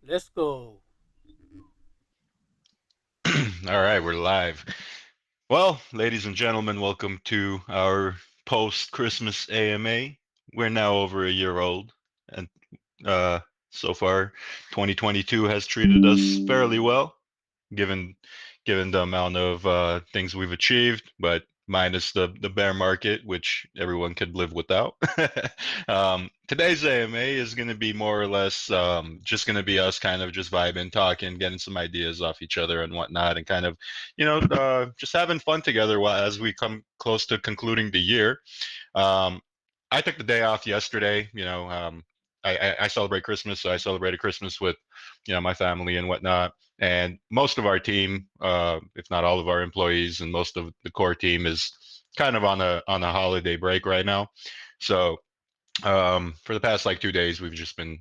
Let's go. All right, we're live. Well, ladies and gentlemen, welcome to our post-Christmas AMA. We're now over a year old, and uh, so far, 2022 has treated us fairly well, given given the amount of things we've achieved, but minus the bear market, which everyone could live without. Today's AMA is going to be more or less just going to be us kind of just vibing, talking, getting some ideas off each other and whatnot, and kind of, just having fun together as we come close to concluding the year. Um, I took the day off yesterday. I celebrate Christmas, so I celebrated Christmas with, my family and whatnot. And most of our team, if not all of our employees, and most of the core team is kind of on a holiday break right now. So for the past like 2 days, we've just been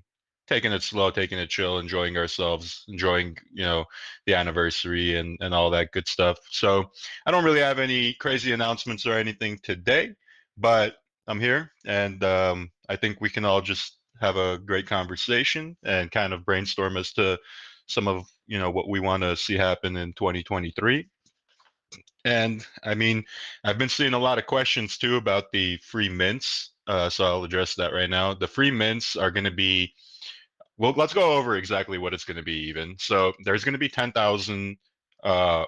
taking it slow, taking it chill, enjoying ourselves, enjoying the anniversary and all that good stuff. So I don't really have any crazy announcements or anything today, but I'm here, and I think we can all just have a great conversation and kind of brainstorm as to some of what we want to see happen in 2023. And I mean, I've been seeing a lot of questions too about the free mints. So I'll address that right now. The free mints are going to be, well, let's go over exactly what it's going to be even. So there's going to be 10,000 uh,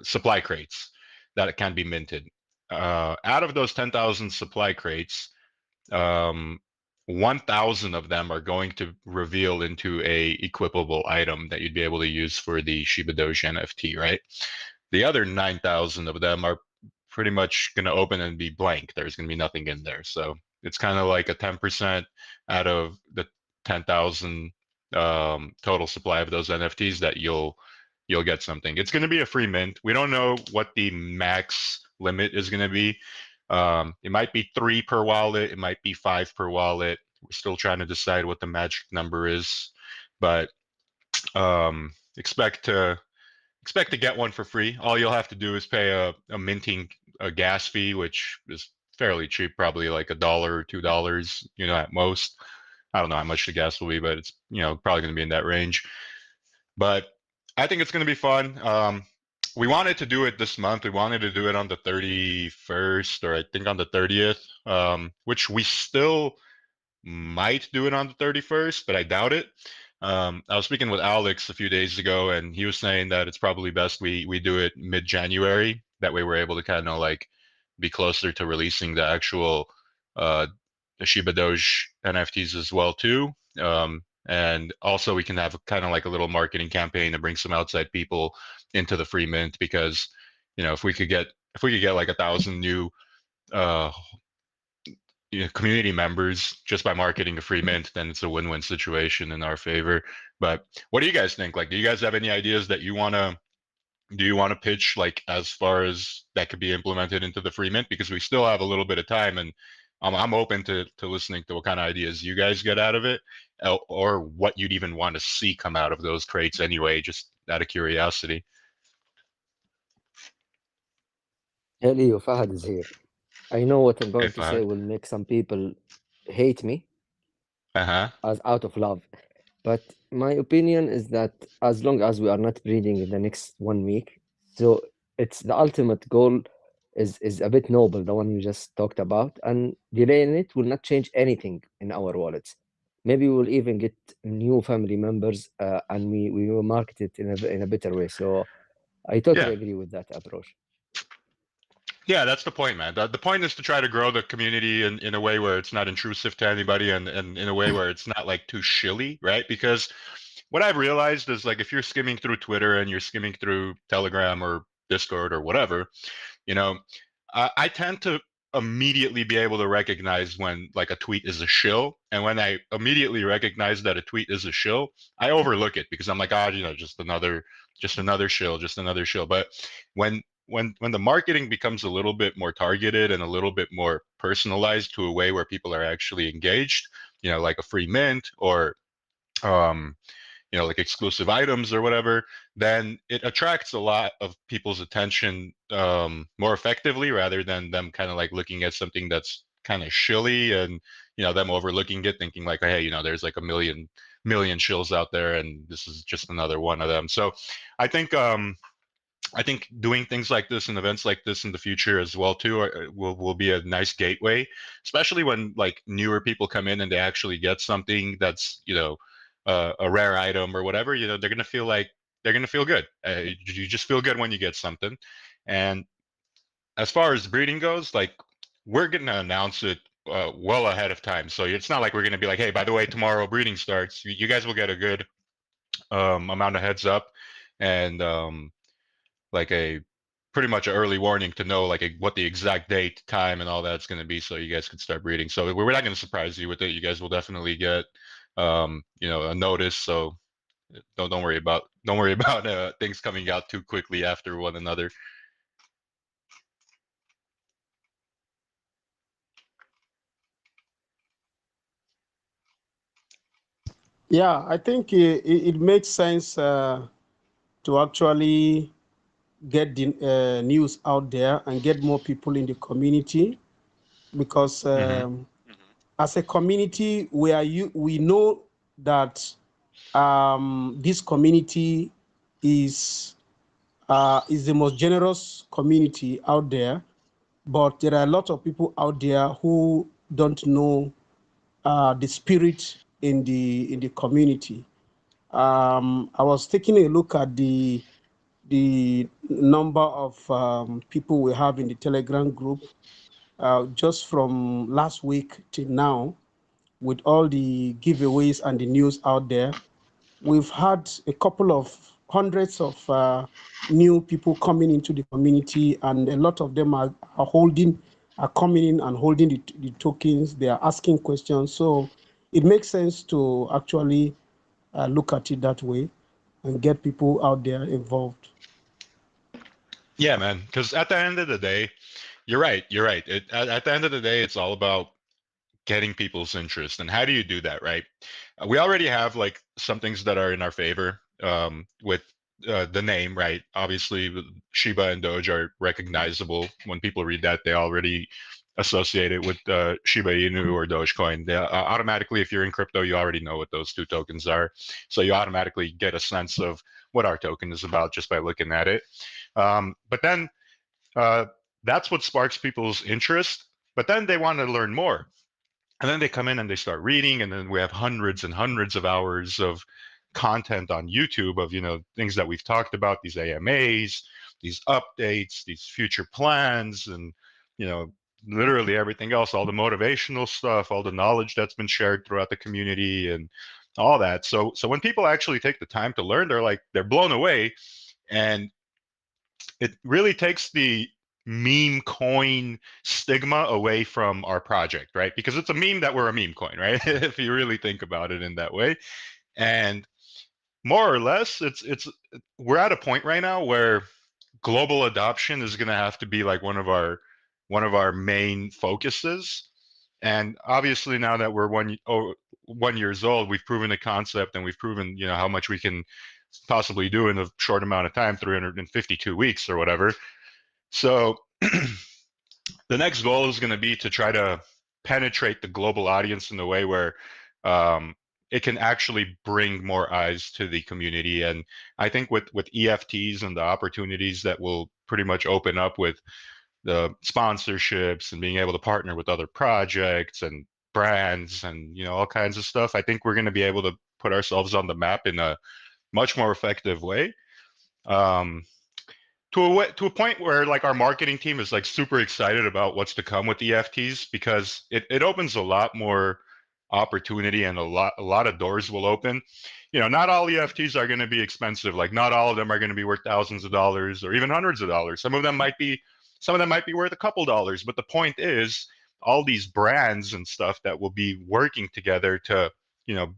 supply crates that it can be minted. Out of those 10,000 supply crates, um, 1,000 of them are going to reveal into a equipable item that you'd be able to use for the ShibaDoge NFT, right? The other 9,000 of them are pretty much going to open and be blank. There's going to be nothing in there. So it's kind of like a 10% out of the 10,000 total supply of those NFTs that you'll get something. It's going to be a free mint. We don't know what the max limit is going to be. It might be 3 per wallet. It might be 5 per wallet. We're still trying to decide what the magic number is, but um, expect to expect to get one for free. All you'll have to do is pay a minting a gas fee, which is fairly cheap, probably like $1 or $2, at most. I don't know how much the gas will be, but it's probably going to be in that range. But I think it's going to be fun. We wanted to do it this month. We wanted to do it on the 31st, or I think on the 30th, which we still might do it on the 31st, but I doubt it. I was speaking with Alex a few days ago, and he was saying that it's probably best we do it mid-January. That way, we're able to kind of like be closer to releasing the actual uh, the Shiba Doge NFTs as well too. And also, we can have kind of like a little marketing campaign to bring some outside people into the free mint, because if we could get like 1,000 new uh, community members just by marketing a free mint, then it's a win-win situation in our favor. But what do you guys think? Like, do you guys have any ideas that you want to pitch, like as far as that could be implemented into the free mint? Because we still have a little bit of time, and I'm open to listening to what kind of ideas you guys get out of it, or what you'd even want to see come out of those crates anyway, just out of curiosity. Hey Leo, Fahad is here. I know what I'm going If to say will make some people hate me uh-huh. as out of love. But my opinion is that as long as we are not breeding in the next 1 week, so it's the ultimate goal is a bit noble, the one you just talked about, and delaying it will not change anything in our wallets. Maybe we'll even get new family members, and we will market it in a better way. So I totally Yeah. agree with that approach. Yeah, that's the point, man. The point is to try to grow the community in a way where it's not intrusive to anybody, and in a way where it's not like too shilly, right? Because what I've realized is, like, if you're skimming through Twitter and you're skimming through Telegram or Discord or whatever, you know, I tend to immediately be able to recognize when like a tweet is a shill, and when I immediately recognize that a tweet is a shill, I overlook it because I'm like, just another shill, just another shill. But when the marketing becomes a little bit more targeted and a little bit more personalized to a way where people are actually engaged, like a free mint, or um, like exclusive items or whatever, then it attracts a lot of people's attention more effectively, rather than them kind of like looking at something that's kind of shilly, and them overlooking it, thinking like, hey, there's like a million million shills out there, and this is just another one of them. So I think doing things like this and events like this in the future as well too will be a nice gateway, especially when like newer people come in and they actually get something that's a rare item or whatever. They're gonna feel like they're gonna feel good. You just feel good when you get something. And as far as breeding goes, like we're gonna announce it well ahead of time. So it's not like we're gonna be like, hey, by the way, tomorrow breeding starts. You guys will get a good amount of heads up and like a pretty much an early warning to know like what the exact date, time, and all that's going to be, so you guys can start breeding. So we're not going to surprise you with it. You guys will definitely get a notice. So don't worry about things coming out too quickly after one another. Yeah, I think it makes sense to actually get the news out there and get more people in the community, because as a community, we know that this community is is the most generous community out there, but there are a lot of people out there who don't know the spirit in the community. I was taking a look at the number of people we have in the Telegram group just from last week till now, with all the giveaways and the news out there. We've had a couple of hundreds of new people coming into the community, and a lot of them are coming in and holding the tokens. They are asking questions. So it makes sense to actually look at it that way and get people out there involved. Yeah, man. Because at the end of the day, you're right. You're right. At the end of the day, it's all about getting people's interest. And how do you do that, right? We already have like some things that are in our favor with the name, right? Obviously, Shiba and Doge are recognizable. When people read that, they already associate it with Shiba Inu or Dogecoin. Automatically, if you're in crypto, you already know what those two tokens are. So you automatically get a sense of what our token is about just by looking at it. But then uh, that's what sparks people's interest. But then they want to learn more. And then they come in and they start reading, and then we have hundreds and hundreds of hours of content on YouTube of things that we've talked about, these AMAs, these updates, these future plans, and you know literally everything else, all the motivational stuff, all the knowledge that's been shared throughout the community, and all that. So when people actually take the time to learn, they're blown away, and it really takes the meme coin stigma away from our project, right? Because it's a meme that we're a meme coin, right? If you really think about it in that way. And more or less, it's we're at a point right now where global adoption is going to have to be like one of our main focuses. And obviously, now that we're 1 years old, we've proven the concept, and we've proven how much we can possibly do in a short amount of time, 352 weeks or whatever. So the next goal is going to be to try to penetrate the global audience in a way where it can actually bring more eyes to the community. And I think with EFTs and the opportunities that will pretty much open up with the sponsorships and being able to partner with other projects and brands and all kinds of stuff, I think we're going to be able to put ourselves on the map in a much more effective way. Um, to a point where like our marketing team is like super excited about what's to come with EFTs, because it opens a lot more opportunity, and a lot of doors will open. Not all EFTs are going to be expensive. Like not all of them are going to be worth thousands of dollars or even hundreds of dollars. Some of them might be worth a couple dollars. But the point is, all these brands and stuff that will be working together to you know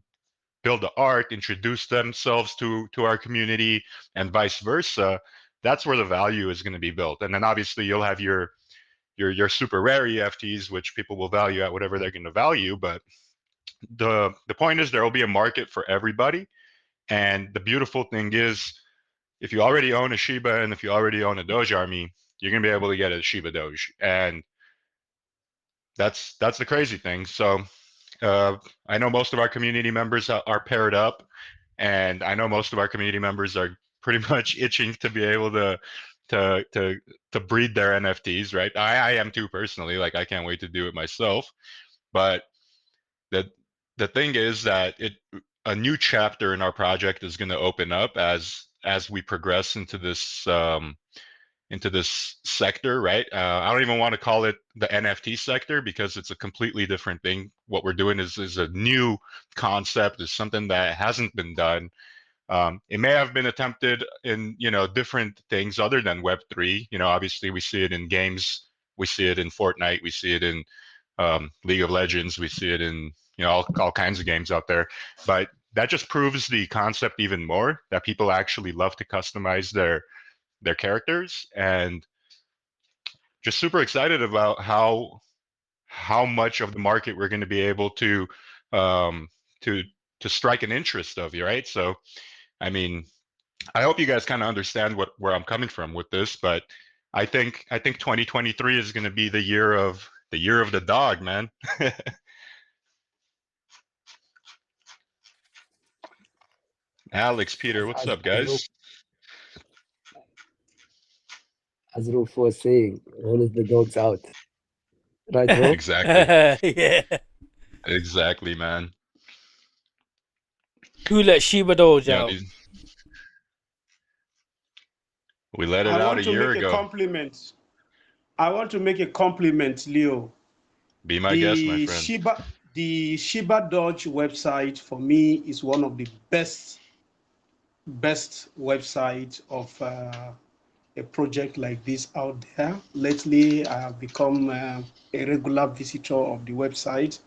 build the art, introduce themselves to our community, and vice versa. That's where the value is going to be built. And then obviously you'll have your super rare EFTs, which people will value at whatever they're going to value. But the point is, there will be a market for everybody. And the beautiful thing is, if you already own a Shiba and if you already own a DogeArmy, you're going to be able to get a ShibaDoge. And that's the crazy thing. So I know most of our community members are paired up, and I know most of our community members are pretty much itching to be able to breed their NFTs, right? I am too personally. Like I can't wait to do it myself. But the the thing is that a new chapter in our project is going to open up as we progress into this sector, right? I don't even want to call it the NFT sector because it's a completely different thing. What we're doing is a new concept, is something that hasn't been done. It may have been attempted in different things other than Web3. Obviously we see it in games, we see it in Fortnite, we see it in League of Legends, we see it in all kinds of games out there. But that just proves the concept even more, that people actually love to customize their characters, and just super excited about how much of the market we're going to be able um, to to strike an interest of you, right? So, I mean, I hope you guys kind of understand where I'm coming from with this, but I think 2023 is going to be the year of the dog, man. Alex, Peter, what's up, guys? As Roof was saying, all of the dogs out. Right, Roof? Exactly, Yeah. exactly, man. Who let ShibaDoge You know, out? we let I it out a want to year make a ago. compliment. I want to make a compliment, Leo. Be my guest, my friend. The ShibaDoge website for me is one of the best website of a project like this out there. Lately, I have become a regular visitor of the website.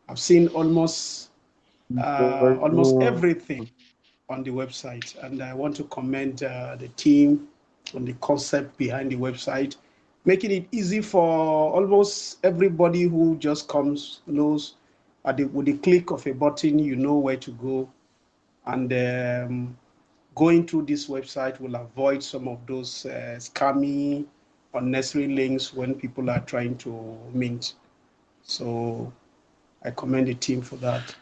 I've seen almost everything on the website, and I want to commend the team on the concept behind the website, making it easy for almost everybody who just comes knows with the click of a button, you know where to go, and going through this website will avoid some of those scammy, unnecessary links when people are trying to mint. So I commend the team for that.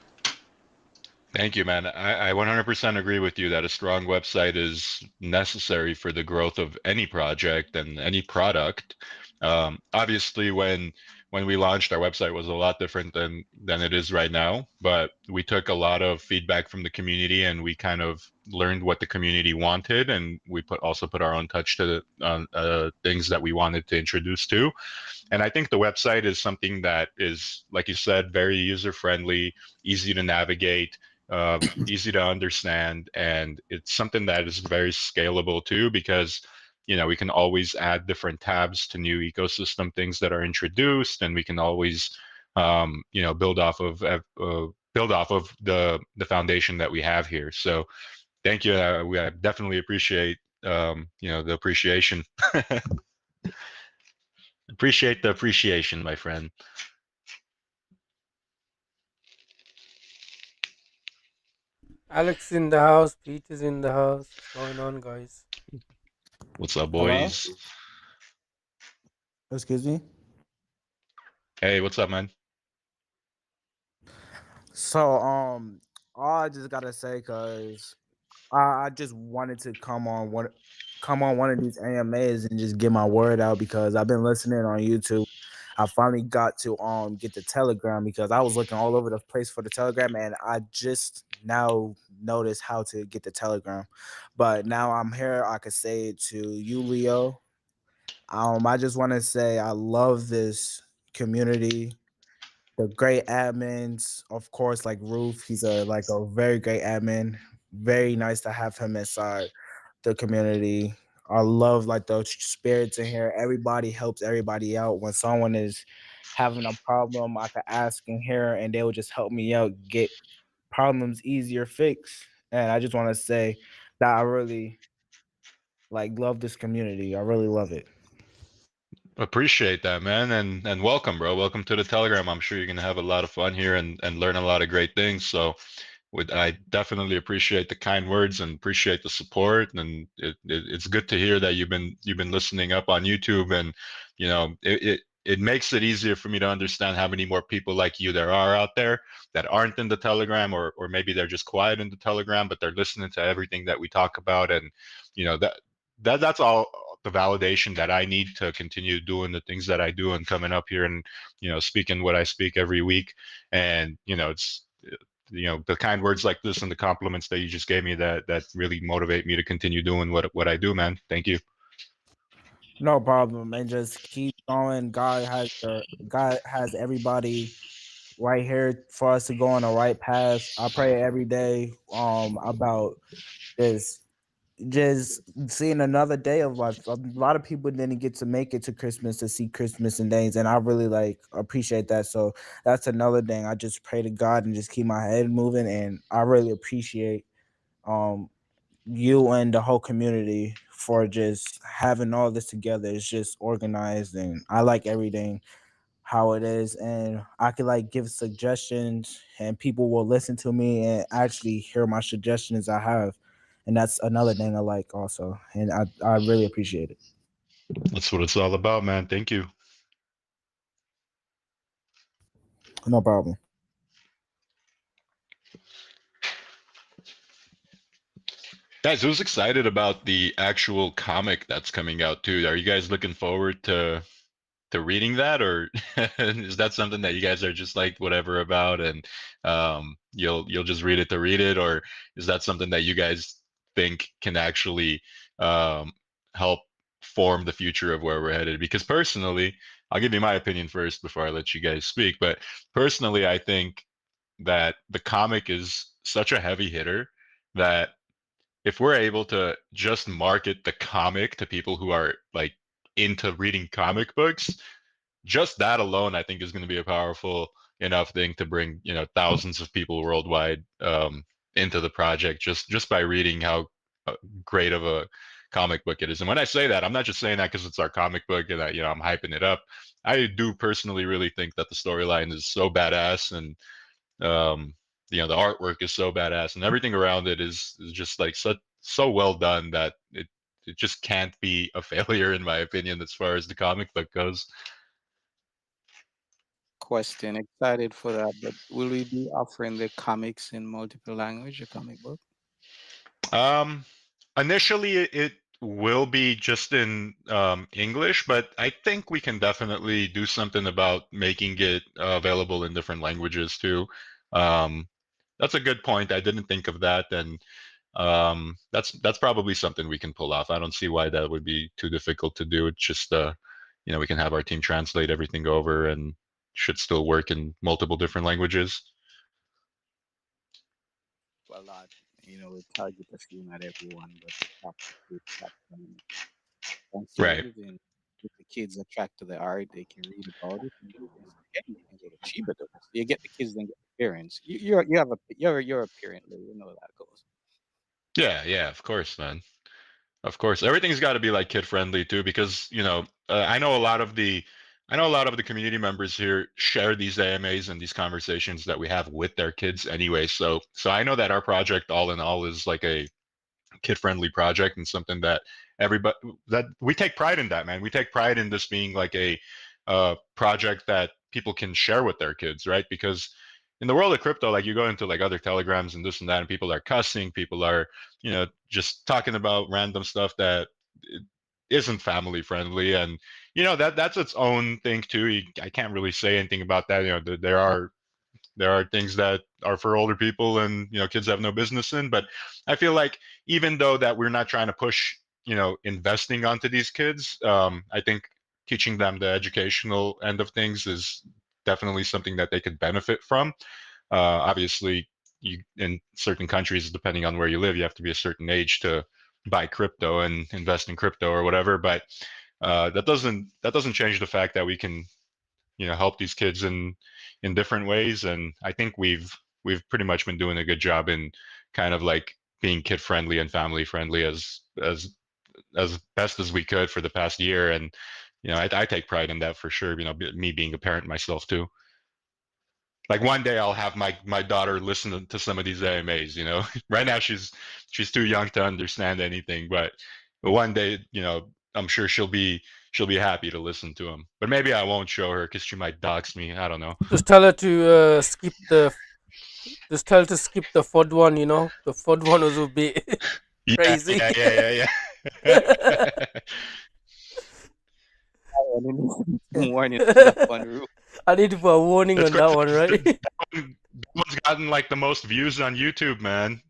Thank you, man. I 100% agree with you that a strong website is necessary for the growth of any project and any product. Obviously, when we launched, our website was a lot different than it is right now, but we took a lot of feedback from the community and we kind of learned what the community wanted, and we also put our own touch to things that we wanted to introduce to. And I think the website is something that is, like you said, very user friendly, easy to navigate, easy to understand, and it's something that is very scalable too, because we can always add different tabs to new ecosystem things that are introduced, and we can always build off of the foundation that we have here. So thank you. We definitely appreciate the appreciation. Appreciate the appreciation, my friend. Alex in the house. Pete is in the house. What's going on, guys? What's up, Hello? boys? Excuse me. Hey, what's up, man? So, all I just gotta say, cause I just wanted to come on one of these AMAs and just get my word out, because I've been listening on YouTube. I finally got to get the Telegram, because I was looking all over the place for the Telegram, and I just now noticed how to get the Telegram. But now I'm here, I could say it to you, Leo. I just want to say I love this community. The great admins, of course, like Roof. He's a very great admin. Very nice to have him inside the community. I love like the spirits in here. Everybody helps everybody out. When someone is having a problem, I could ask in here and they will just help me out, get problems easier fixed. And I just want to say that I really love this community. I really love it. Appreciate that, man, and welcome, bro. Welcome to the Telegram. I'm sure you're gonna have a lot of fun here and learn a lot of great things. So, I definitely appreciate the kind words and appreciate the support. And it's good to hear that you've been listening up on YouTube. And it makes it easier for me to understand how many more people like you there are out there that aren't in the Telegram, or maybe they're just quiet in the Telegram, but they're listening to everything that we talk about. And that's all the validation that I need to continue doing the things that I do and coming up here and speaking what I speak every week. And it's the kind words like this and the compliments that you just gave me that really motivate me to continue doing what I do, man. Thank you. No problem, and just keep going. God has everybody right here for us to go on the right path. I pray every day about this, just seeing another day of life. A lot of people didn't get to make it to Christmas to see Christmas and days, and I really appreciate that. So that's another thing. I just pray to God and just keep my head moving, and I really appreciate you and the whole community for just having all this together. It's just organized, and I like everything how it is, and I could give suggestions, and people will listen to me and actually hear my suggestions I have, and that's another thing I like also, and I really appreciate it. That's what it's all about, man. Thank you. No problem. Guys, who's excited about the actual comic that's coming out too? Are you guys looking forward to reading that, or is that something that you guys are just like whatever about, and you'll just read it to read it, or is that something that you guys think can actually help form the future of where we're headed? Because personally, I'll give you my opinion first before I let you guys speak, but personally, I think that the comic is such a heavy hitter that if we're able to just market the comic to people who are like into reading comic books, just that alone, I think, is going to be a powerful enough thing to bring thousands of people worldwide into the project just by reading how great of a comic book it is. And when I say that, I'm not just saying that because it's our comic book and I'm hyping it up. I do personally really think that the storyline is so badass, and the artwork is so badass, and everything around it is just like so well done that it just can't be a failure, in my opinion, as far as the comic book goes. Question. Excited for that, but will we be offering the comics in multiple language, a comic book? Initially, it will be just in English, but I think we can definitely do something about making it available in different languages too. That's a good point. I didn't think of that, and that's probably something we can pull off. I don't see why that would be too difficult to do. It's just we can have our team translate everything over, and should still work in multiple different languages. A lot, we target a few, not everyone, but Right. If the kids attract to the art, they can read about it, and again, you can go to ShibaDoge. You get the kids, then get the parents. You're a parent, you know how that goes. Yeah, of course, man. Of course, everything's got to be like kid friendly too, because I know a lot of the community members here share these AMAs and these conversations that we have with their kids anyway. So I know that our project, all in all, is like a kid friendly project, and something that that we take pride in. That, man, we take pride in this being like a project that people can share with their kids, right? Because in the world of crypto, like, you go into like other telegrams and this and that, and people are cussing, people are just talking about random stuff that isn't family friendly, and that's its own thing too. I can't really say anything about that. There are things that are for older people, and kids have no business in. But I feel like, even though that we're not trying to push investing onto these kids, I think teaching them the educational end of things is definitely something that they could benefit from. Obviously, in certain countries, depending on where you live, you have to be a certain age to buy crypto and invest in crypto or whatever. But that doesn't change the fact that we can help these kids in different ways. And I think we've pretty much been doing a good job in kind of like being kid friendly and family friendly as best as we could for the past year. And I take pride in that for sure. Me being a parent myself too. Like, one day I'll have my daughter listen to some of these AMAs. Right now she's too young to understand anything, but one day I'm sure she'll be happy to listen to him. But maybe I won't show her because she might dox me. I don't know. Just tell her to skip the. Just tell her to skip the fourth one. You know, the fourth one was a bit crazy. Yeah. Warning on that one, Roo. I need to put a warning That's on that crazy. one, right? That one's gotten like the most views on YouTube, man.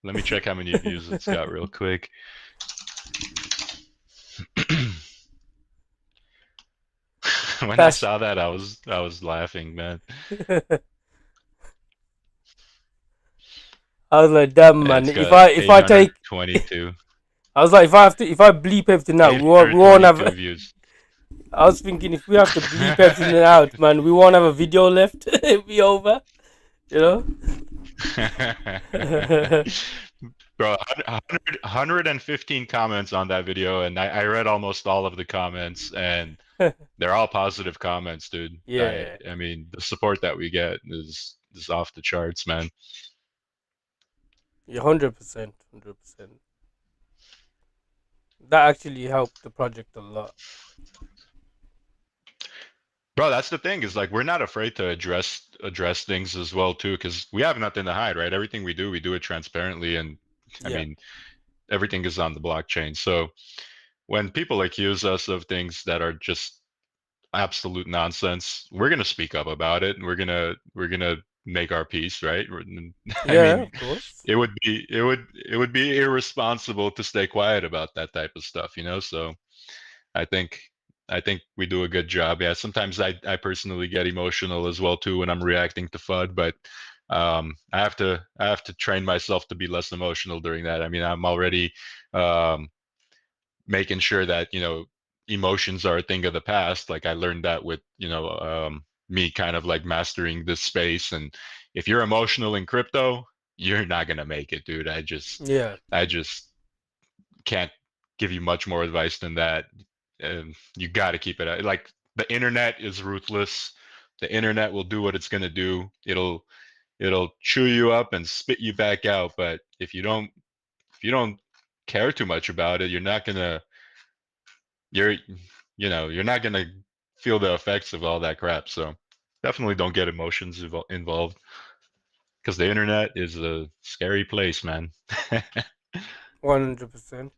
Let me check how many views it's got real quick. When I saw that, I was laughing, man. I was like, damn, Yeah, man. it's If got I take, 822. I was like, if I bleep everything out, we won't 822 have. views. I was thinking if we have to bleep everything out, man, we won't have a video left. It'll be over. You know. Bro, 115 comments on that video, and I read almost all of the comments, and they're all positive comments, dude. Yeah. I mean, the support that we get is off the charts, man. Yeah, 100%. That actually helped the project a lot. Bro, that's the thing, is like we're not afraid to address things as well too, because we have nothing to hide, right? Everything we do it transparently, and I mean, everything is on the blockchain. So when people accuse us of things that are just absolute nonsense, we're gonna speak up about it, and we're gonna make our peace, right? Yeah, of course. It would be irresponsible to stay quiet about that type of stuff, you know. So I think we do a good job. Yeah, sometimes I personally get emotional as well too when I'm reacting to FUD, but I have to train myself to be less emotional during that. I mean, I'm already making sure that, you know, emotions are a thing of the past. Like I learned that with, you know, me kind of like mastering this space. And if you're emotional in crypto, you're not gonna make it, dude. I just can't give you much more advice than that. You got to keep it like the internet is ruthless. The internet will do what it's gonna do. It'll chew you up and spit you back out. But if you don't care too much about it, you're not gonna feel the effects of all that crap. So definitely don't get emotions involved, because the internet is a scary place, man. 100%.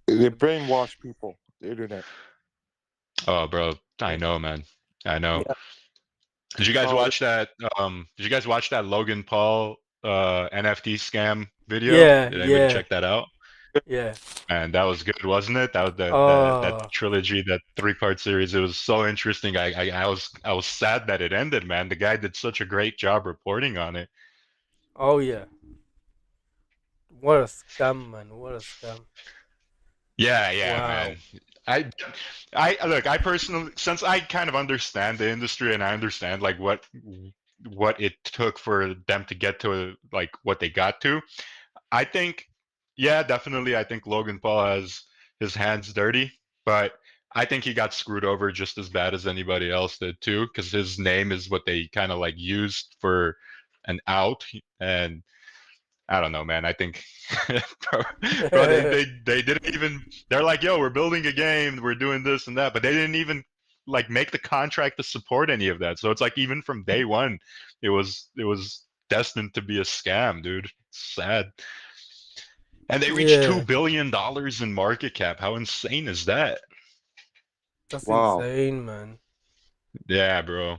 They brainwash people. The internet. Oh, bro, I know, man. I know. Yeah. Did you guys watch that? Did you guys watch that Logan Paul NFT scam video? Yeah, Did anybody check that out? Yeah. And that was good, wasn't it? That was that trilogy, that 3-part series. It was so interesting. I was sad that it ended, man. The guy did such a great job reporting on it. Oh yeah. What a scam, man. What a scam. Yeah, Wow. man. I personally, since I kind of understand the industry and I understand like what it took for them to get to like what they got to, I think, yeah, definitely, I think Logan Paul has his hands dirty, but I think he got screwed over just as bad as anybody else did too, because his name is what they kind of like used for an out. And I don't know, man. I think, bro, they didn't even. They're like, yo, we're building a game, we're doing this and that, but they didn't even like make the contract to support any of that. So it's like even from day one, it was destined to be a scam, dude. It's sad. And they reached $2 billion in market cap. How insane is that? That's insane, man. Yeah, bro.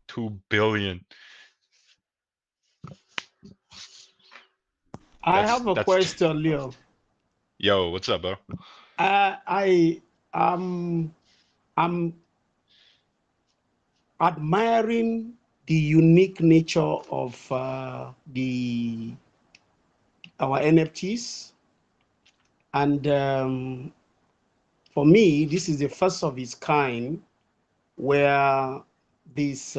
2 billion. I have a question, Leo. Yo, what's up, bro? I'm admiring the unique nature of our NFTs, and for me, this is the first of its kind where these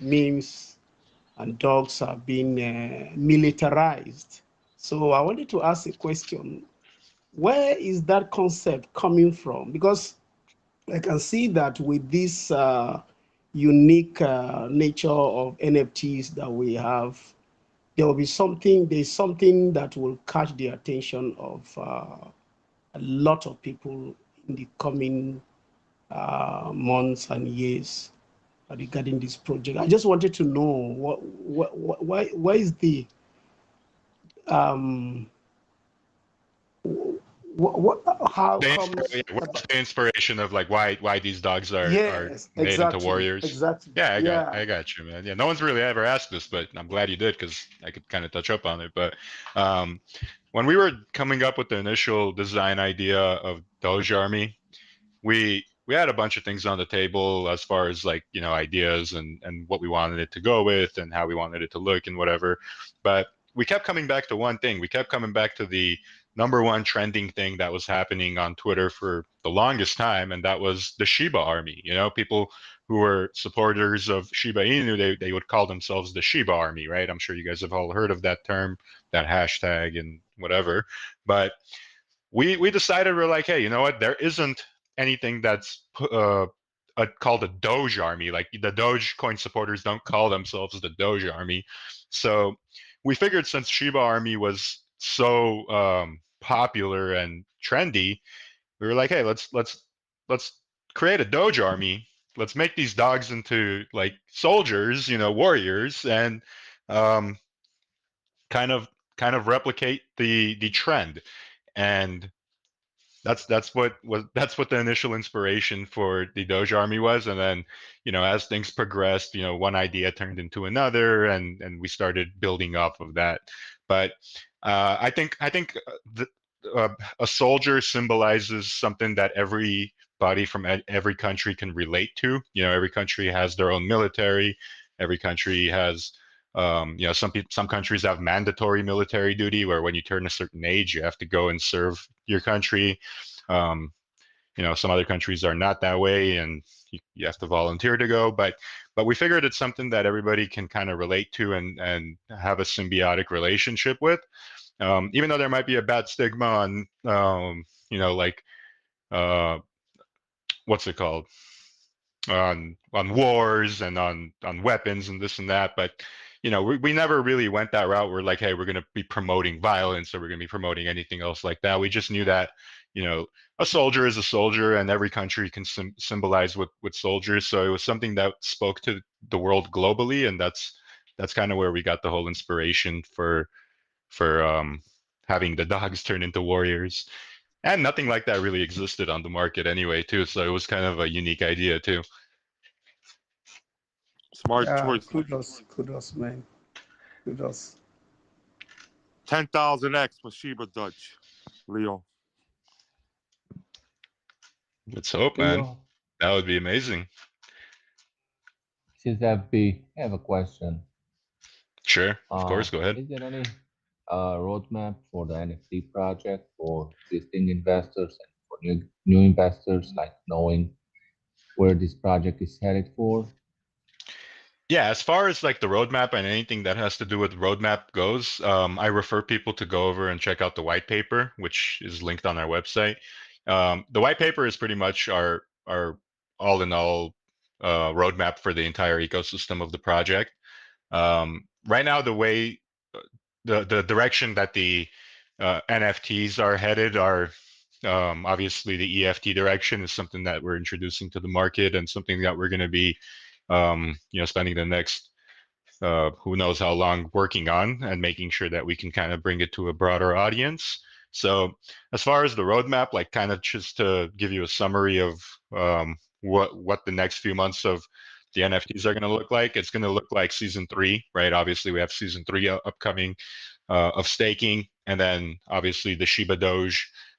memes and dogs are being militarized. So I wanted to ask a question. Where is that concept coming from? Because I can see that with this unique nature of NFTs that we have, there's something that will catch the attention of a lot of people in the coming months and years regarding this project. I just wanted to know why is the how comes What's the inspiration of like why these dogs are yes, made into exactly, warriors? exactly, Yeah, yeah. I got you, man. Yeah, no one's really ever asked this, but I'm glad you did because I could kind of touch up on it. But when we were coming up with the initial design idea of DogeArmy, we had a bunch of things on the table as far as like ideas and what we wanted it to go with and how we wanted it to look and whatever, but we kept coming back to one thing. We kept coming back to the number one trending thing that was happening on Twitter for the longest time, and that was the Shiba Army. People who were supporters of Shiba Inu, they would call themselves the Shiba Army, right? I'm sure you guys have all heard of that term, that hashtag and whatever. But we decided, we're like, hey, you know what? There isn't anything that's called a Doge army. Like the Dogecoin supporters don't call themselves the Doge army. So we figured since Shiba Army was so popular and trendy, we were like, hey, let's create a Doge army. Let's make these dogs into like soldiers, warriors, and um, kind of replicate the trend. And that's what the initial inspiration for the Doge Army was. And then, as things progressed, one idea turned into another, and we started building off of that. But I think a soldier symbolizes something that everybody from every country can relate to. Every country has their own military. Every country has some countries have mandatory military duty where when you turn a certain age, you have to go and serve your country. Um, some other countries are not that way, and you have to volunteer to go. But we figured it's something that everybody can kind of relate to and have a symbiotic relationship with. Even though there might be a bad stigma on, like what's it called? On wars and on weapons and this and that, but we never really went that route. We're like, hey, we're going to be promoting violence, or we're going to be promoting anything else like that. We just knew that a soldier is a soldier, and every country can symbolize with soldiers. So it was something that spoke to the world globally, and that's kind of where we got the whole inspiration for having the dogs turn into warriors. And nothing like that really existed on the market anyway, too. So it was kind of a unique idea, too. Smart Yeah, choice. kudos, man. Kudos. 10,000x for ShibaDoge, Leo. Let's hope, man. Leo, That would be amazing. since I have a question. Sure, of course, go ahead. Is there any roadmap for the NFT project for existing investors and for new investors, like knowing where this project is headed for? Yeah, as far as like the roadmap and anything that has to do with roadmap goes, I refer people to go over and check out the white paper, which is linked on our website. The white paper is pretty much our all in all roadmap for the entire ecosystem of the project. Right now, the way the direction that the NFTs are headed are obviously the EFT direction is something that we're introducing to the market, and something that we're going to be spending the next who knows how long working on, and making sure that we can kind of bring it to a broader audience. So as far as the roadmap, like kind of just to give you a summary of what the next few months of the NFTs are going to look like, it's going to look like season 3, right? Obviously, we have season 3 upcoming of staking, and then obviously the ShibaDoge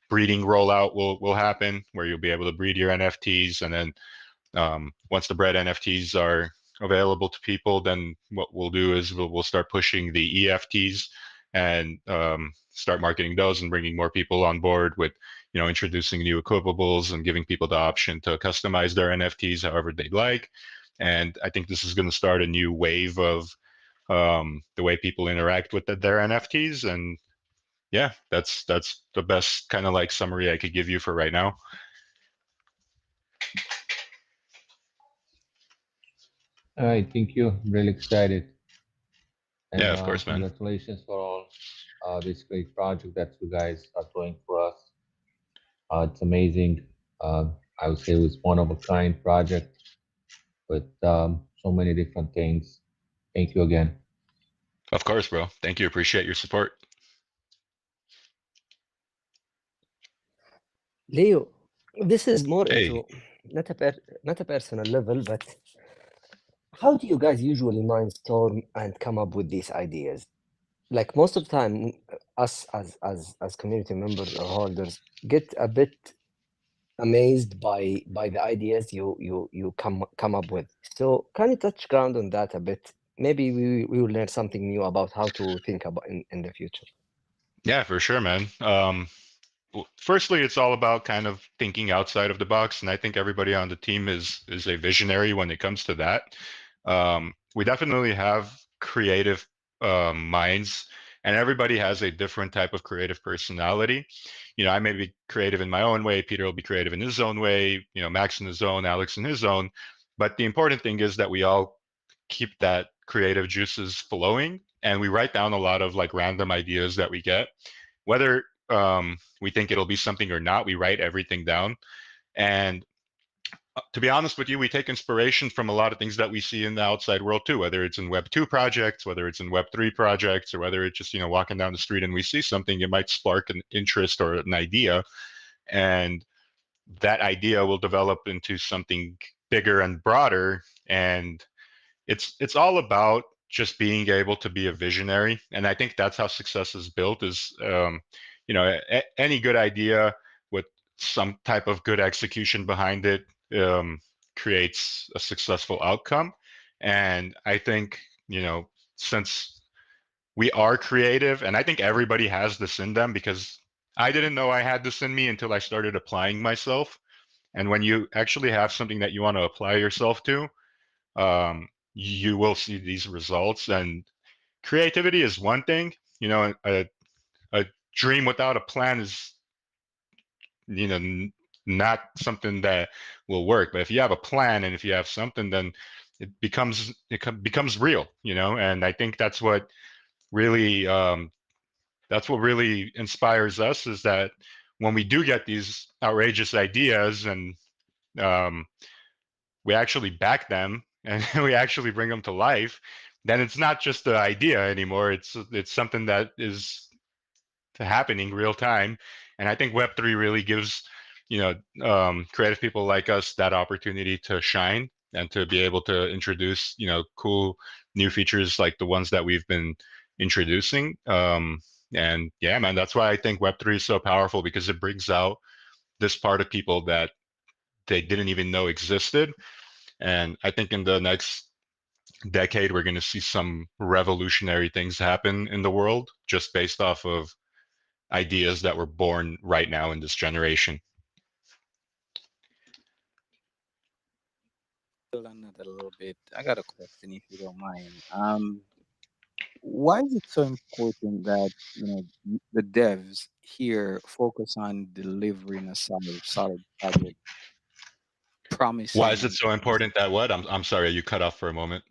breeding rollout will happen, where you'll be able to breed your NFTs, and then once the bred NFTs are available to people, then what we'll do is we'll start pushing the EFTs and start marketing those and bringing more people on board with, introducing new equipables and giving people the option to customize their NFTs however they'd like. And I think this is going to start a new wave of the way people interact with their NFTs. And yeah, that's the best kind of like summary I could give you for right now. All right, thank you. I'm really excited. And Yeah, of course, man. congratulations for all this great project that you guys are doing for us. It's amazing. I would say it was one of a kind project with so many different things. Thank you again. Of course, bro. Thank you. Appreciate your support. Leo, this is more Hey. into not a personal level, but how do you guys usually mindstorm and come up with these ideas? Like most of the time, us as community members or holders get a bit amazed by the ideas you come up with. So can you touch ground on that a bit? Maybe we will learn something new about how to think about in the future. Yeah, for sure, man. Firstly, it's all about kind of thinking outside of the box, and I think everybody on the team is a visionary when it comes to that. We definitely have creative minds, and everybody has a different type of creative personality. You know, I may be creative in my own way. Peter will be creative in his own way. You know, Max in his own, Alex in his own. But the important thing is that we all keep that creative juices flowing, and we write down a lot of like random ideas that we get, whether we think it'll be something or not. We write everything down, and to be honest with you, we take inspiration from a lot of things that we see in the outside world too, whether it's in Web 2 projects, whether it's in Web 3 projects, or whether it's just, you know, walking down the street and we see something, it might spark an interest or an idea, and that idea will develop into something bigger and broader. And it's all about just being able to be a visionary, and I think that's how success is built. Is you know, any good idea with some type of good execution behind it creates a successful outcome. And I think, you know, since we are creative, and I think everybody has this in them, because I didn't know I had this in me until I started applying myself. And when you actually have something that you want to apply yourself to, you will see these results. And creativity is one thing. You know, a dream without a plan is, you know, not something that will work. But if you have a plan and if you have something, then it becomes real. You know, and I think that's what really inspires us, is that when we do get these outrageous ideas and we actually back them and we actually bring them to life, then it's not just the idea anymore. It's something that is happening real time. And I think Web3 really gives, you know, creative people like us that opportunity to shine and to be able to introduce, you know, cool new features like the ones that we've been introducing. And yeah, man, that's why I think Web3 is so powerful, because it brings out this part of people that they didn't even know existed. And I think in the next decade, we're going to see some revolutionary things happen in the world just based off of ideas that were born right now in this generation. Build on that a little bit. I got a question, if you don't mind. Why is it so important that, you know, the devs here focus on delivering a solid project, Why is it promising so important that what? I'm sorry, you cut off for a moment.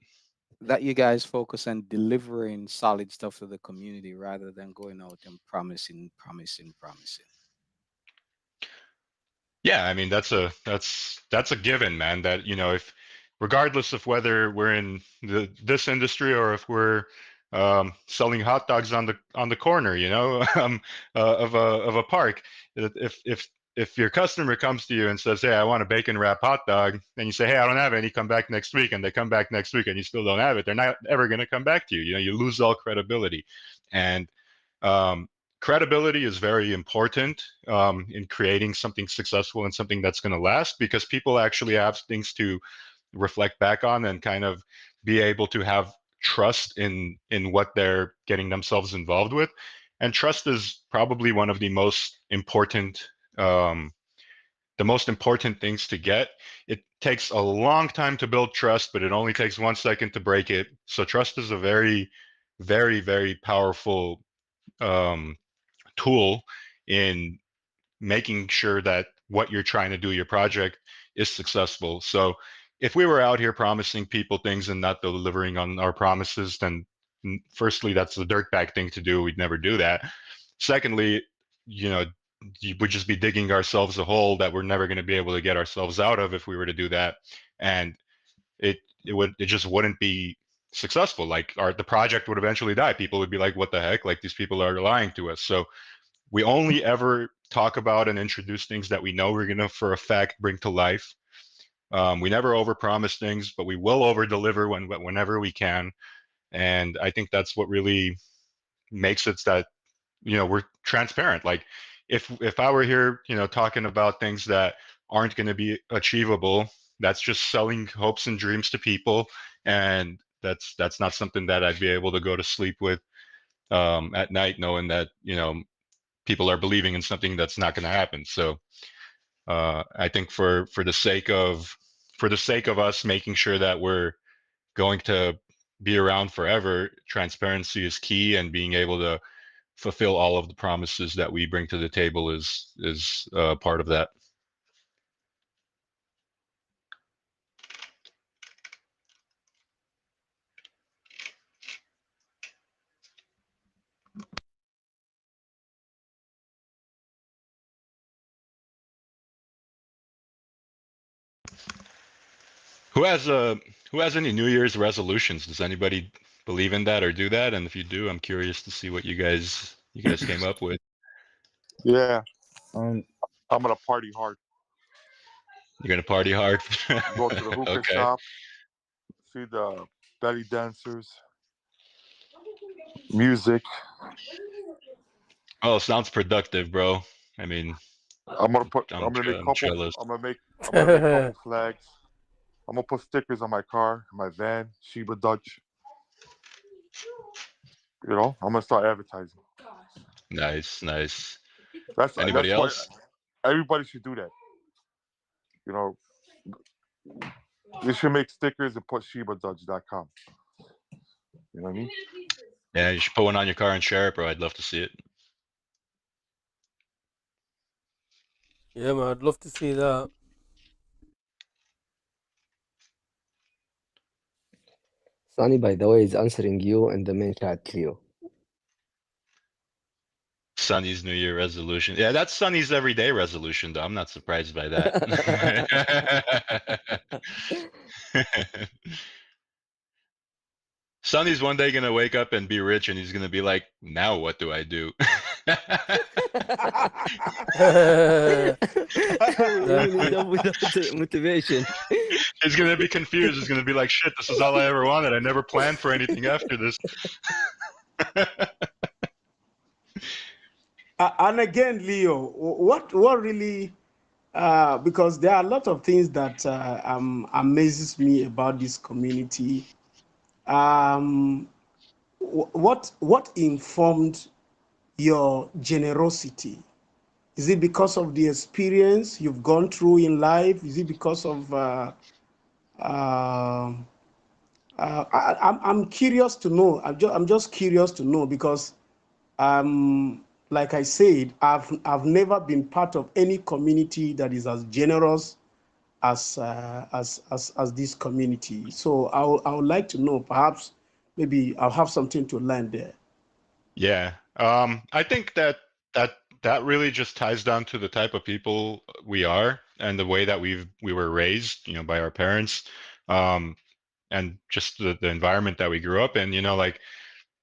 that you guys focus on delivering solid stuff to the community rather than going out and promising? Yeah, I mean that's a given, man. That, you know, if regardless of whether we're in this industry or if we're selling hot dogs on the corner, you know, of a park, if your customer comes to you and says, "Hey, I want a bacon wrap hot dog," and you say, "Hey, I don't have any. Come back next week," and they come back next week and you still don't have it, they're not ever going to come back to you. You know, you lose all credibility, and credibility is very important in creating something successful and something that's going to last, because people actually have things to reflect back on and kind of be able to have trust in what they're getting themselves involved with. And trust is probably one of the most important things to get. It takes a long time to build trust, but it only takes 1 second to break it. So trust is a very, very, very powerful tool in making sure that what you're trying to do, your project, is successful. So if we were out here promising people things and not delivering on our promises, then firstly, that's the dirtbag thing to do. We'd never do that. Secondly, you know, would just be digging ourselves a hole that we're never going to be able to get ourselves out of if we were to do that, and it just wouldn't be successful. Like the project would eventually die. People would be like, what the heck, like these people are lying to us. So we only ever talk about and introduce things that we know we're going to for a fact bring to life. We never overpromise things, but we will over-deliver whenever we can. And I think that's what really makes it that, we're transparent. Like if I were here, talking about things that aren't going to be achievable, that's just selling hopes and dreams to people. And that's not something that I'd be able to go to sleep with at night, knowing that, people are believing in something that's not going to happen. So I think for the sake of us making sure that we're going to be around forever, transparency is key, and being able to fulfill all of the promises that we bring to the table is part of that. Who has any New Year's resolutions? Does anybody believe in that or do that? And if you do, I'm curious to see what you guys came up with. Yeah, Um, I'm gonna party hard. You're gonna party hard. Go to the hookah Okay. shop, see the belly dancers, music. Oh, sounds productive, bro. I mean, I'm gonna I'm jealous. I'm gonna make couple flags. I'm gonna put stickers on my car, my van, ShibaDoge. I'm gonna start advertising. Nice. That's Anybody why else? everybody should do that. You should make stickers and put ShibaDoge.com. You know what I mean? Yeah, you should put one on your car and share it, bro. I'd love to see it. Yeah, man, I'd love to see that. Sunny, by the way, is answering you in the main chat, Leo. Sunny's New Year resolution. Yeah, that's Sunny's everyday resolution, though. I'm not surprised by that. Sonny's one day gonna wake up and be rich, and he's gonna be like, "Now what do I do?" We need them without motivation. He's gonna be confused. He's gonna be like, "Shit, this is all I ever wanted. I never planned for anything after this." And again, Leo, what really, because there are a lot of things that amazes me about this community. What informed your generosity? Is it because of the experience you've gone through in life? Is it because of I'm curious to know. I'm just curious to know because like I said, I've never been part of any community that is as generous as this community. So I would like to know. Perhaps maybe I'll have something to learn there. Yeah, I think that really just ties down to the type of people we are and the way that we were raised, by our parents, and just the environment that we grew up in. Like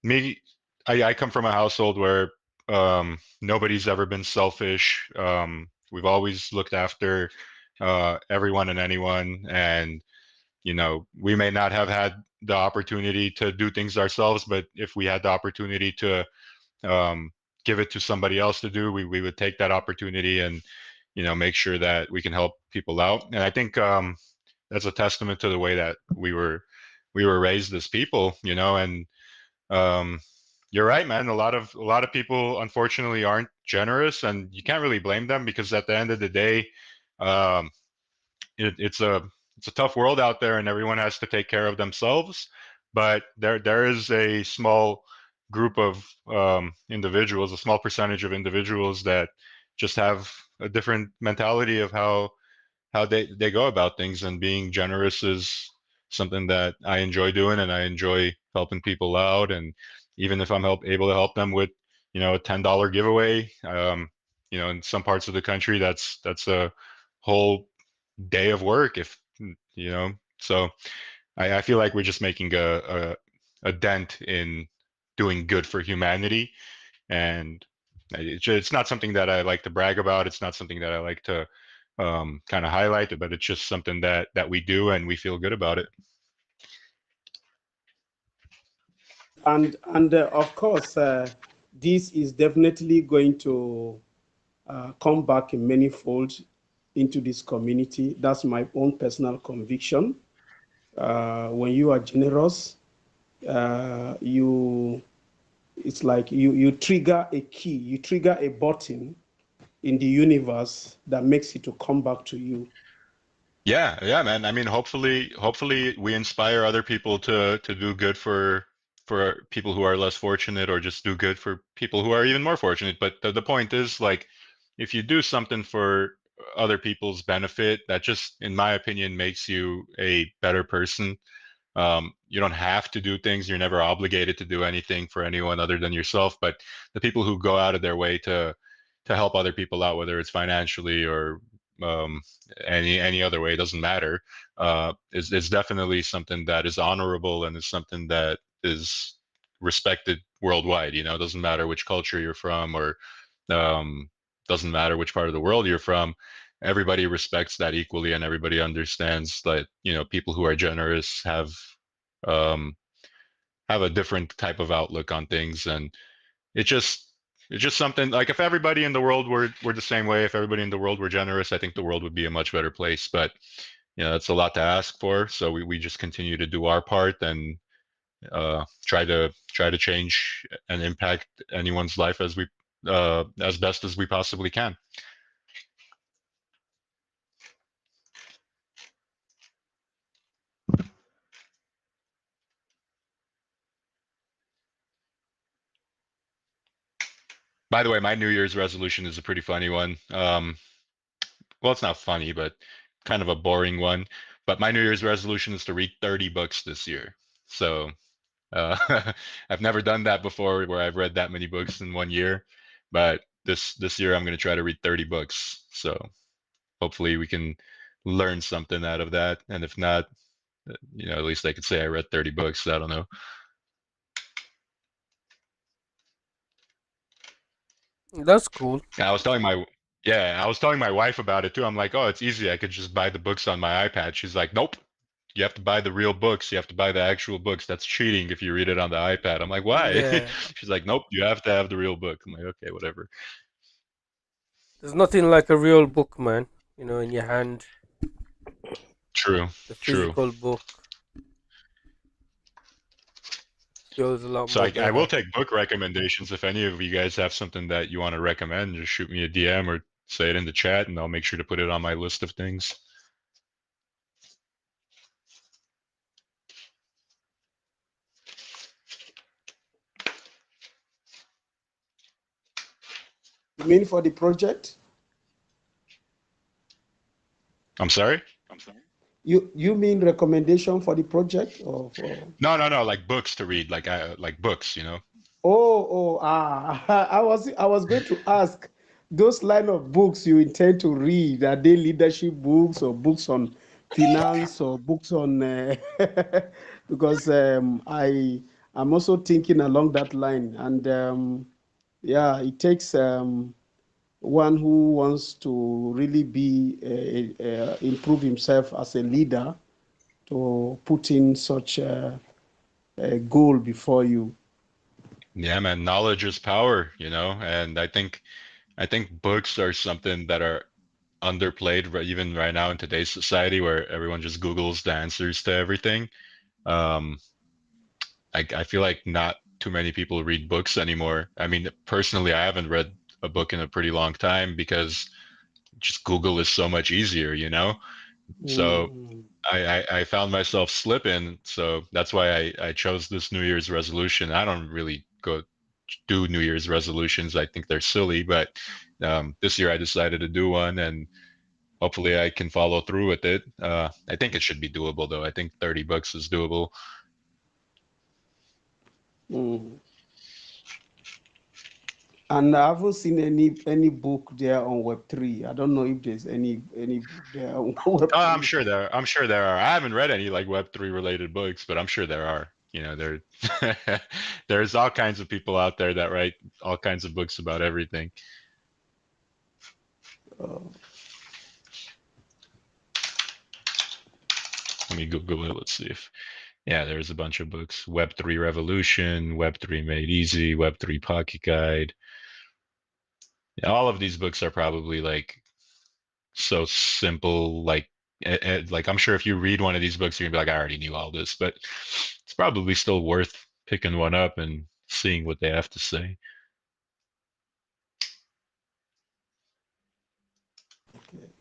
me, I come from a household where nobody's ever been selfish. We've always looked after everyone and anyone, and we may not have had the opportunity to do things ourselves, but if we had the opportunity to give it to somebody else to do, we would take that opportunity and make sure that we can help people out. And I think that's a testament to the way that we were raised as people, and you're right, man. A lot of people unfortunately aren't generous, and you can't really blame them because at the end of the day, it's a tough world out there, and everyone has to take care of themselves. But there is a small group of individuals, a small percentage of individuals that just have a different mentality of how they go about things, and being generous is something that I enjoy doing, and I enjoy helping people out. And even if I'm able to help them with a $10 giveaway, you know, in some parts of the country, that's a whole day of work. If you know, so I feel like we're just making a dent in doing good for humanity, and it's not something that I like to brag about. It's not something that I like to kind of highlight, but it's just something that we do and we feel good about it. And of course, this is definitely going to come back in many folds into this community. That's my own personal conviction. When you are generous, you it's like you trigger a key, you trigger a button in the universe that makes it to come back to you. Yeah, man. I mean, hopefully we inspire other people to do good for people who are less fortunate, or just do good for people who are even more fortunate. But the point is, like, if you do something for other people's benefit, that just, in my opinion, makes you a better person. You don't have to do things. You're never obligated to do anything for anyone other than yourself. But the people who go out of their way to help other people out, whether it's financially or um, any other way, it doesn't matter. Is definitely something that is honorable and is something that is respected worldwide. You know, it doesn't matter which culture you're from, or um, doesn't matter which part of the world you're from. Everybody respects that equally, and everybody understands that, you know, people who are generous um, have a different type of outlook on things. And it just it's just something like, if everybody in the world were the same way, if everybody in the world were generous, I think the world would be a much better place. But you know, that's a lot to ask for. So we just continue to do our part, and try to change and impact anyone's life as best as we possibly can. By the way, my New Year's resolution is a pretty funny one. Well, it's not funny, but kind of a boring one. But my New Year's resolution is to read 30 books this year. So I've never done that before, where I've read that many books in one year. But this year I'm going to try to read 30 books. So hopefully we can learn something out of that. And if not, you know, at least I could say I read 30 books. I don't know. That's cool. I was telling my Yeah, I was telling my wife about it too. I'm like, oh, it's easy. I could just buy the books on my iPad. She's like, nope. You have to buy the real books. You have to buy the actual books. That's cheating if you read it on the iPad. I'm like, why? Yeah. She's like, nope, you have to have the real book. I'm like, okay, whatever. There's nothing like a real book, man. You know, in your hand, True, the true. physical book feels a lot So more I will better. take book recommendations. If any of you guys have something that you want to recommend, just shoot me a DM or say it in the chat, and I'll make sure to put it on my list of things. You mean for the project? I'm sorry? You mean recommendation for the project or for? No, like books to read, like books, you know. I was going to ask those line of books you intend to read, are they leadership books or books on finance or books on because I'm also thinking along that line, and yeah, it takes one who wants to really be improve himself as a leader to put in such a goal before you. Yeah, man, knowledge is power, you know, and I think books are something that are underplayed even right now in today's society, where everyone just Googles the answers to everything. Um, I feel like not too many people read books anymore. I mean, personally, I haven't read a book in a pretty long time, because just Google is so much easier, you know? So Mm. I found myself slipping. So that's why I chose this New Year's resolution. I don't really go do New Year's resolutions. I think they're silly, but this year I decided to do one, and hopefully I can follow through with it. I think it should be doable, though. I think 30 books is doable. Mm. And I haven't seen any book there on Web3. I don't know if there's any book there on Oh, Web3. I'm sure there are. I haven't read any like Web3 related books, but I'm sure there are. You know, there's all kinds of people out there that write all kinds of books about everything. Let me Google it. Let's see if, yeah, there's a bunch of books. Web3 Revolution, Web3 Made Easy, Web3 Pocket Guide. Yeah, all of these books are probably like so simple, like I'm sure if you read one of these books, you're gonna be like, I already knew all this, but it's probably still worth picking one up and seeing what they have to say.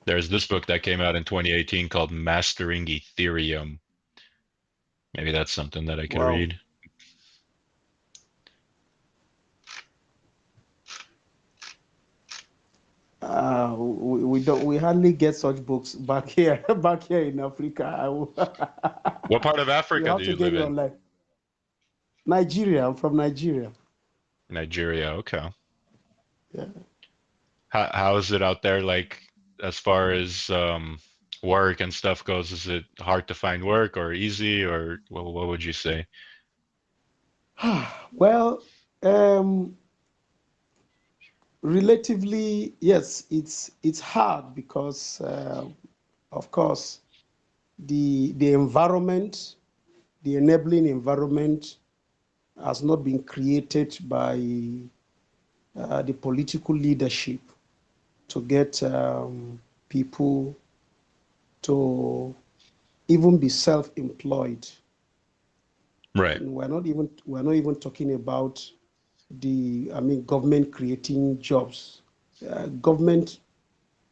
There's this book that came out in 2018 called Mastering Ethereum. Maybe that's something that I could read. We hardly get such books back here in Africa. What part of Africa do you live in? Online. Nigeria. I'm from Nigeria. Nigeria, okay. Yeah. How is it out there, like, as far as work and stuff goes? Is it hard to find work or easy, or what would you say? Well, relatively, yes, it's hard because, of course, the environment, the enabling environment, has not been created by the political leadership to get people to even be self-employed. Right. And we're not even talking about government creating jobs. Government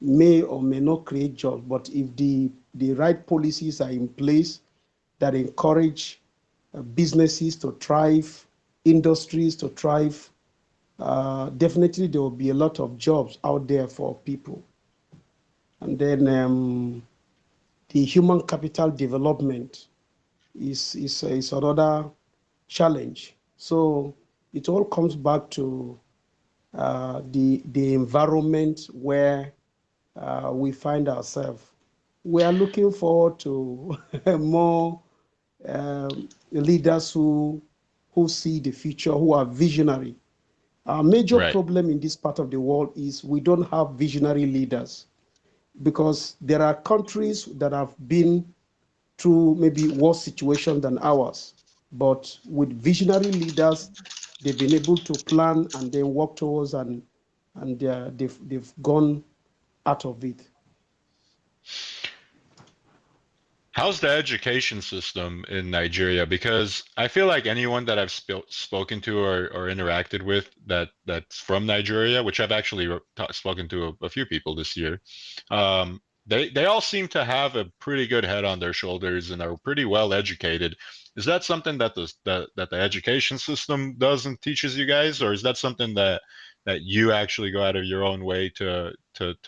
may or may not create jobs, but if the right policies are in place that encourage businesses to thrive, industries to thrive, definitely there will be a lot of jobs out there for people. And then the human capital development is another challenge. So it all comes back to the environment where we find ourselves. We are looking forward to more leaders who see the future, who are visionary. Our major problem in this part of the world is we don't have visionary leaders, because there are countries that have been through maybe worse situation than ours, but with visionary leaders, they've been able to plan and then work towards, and they've gone out of it. How's the education system in Nigeria? Because I feel like anyone that I've spoken to or interacted with that's from Nigeria, which I've actually spoken to a few people this year, they all seem to have a pretty good head on their shoulders and are pretty well educated. Is that something that the education system does and teaches you guys, or is that something that you actually go out of your own way to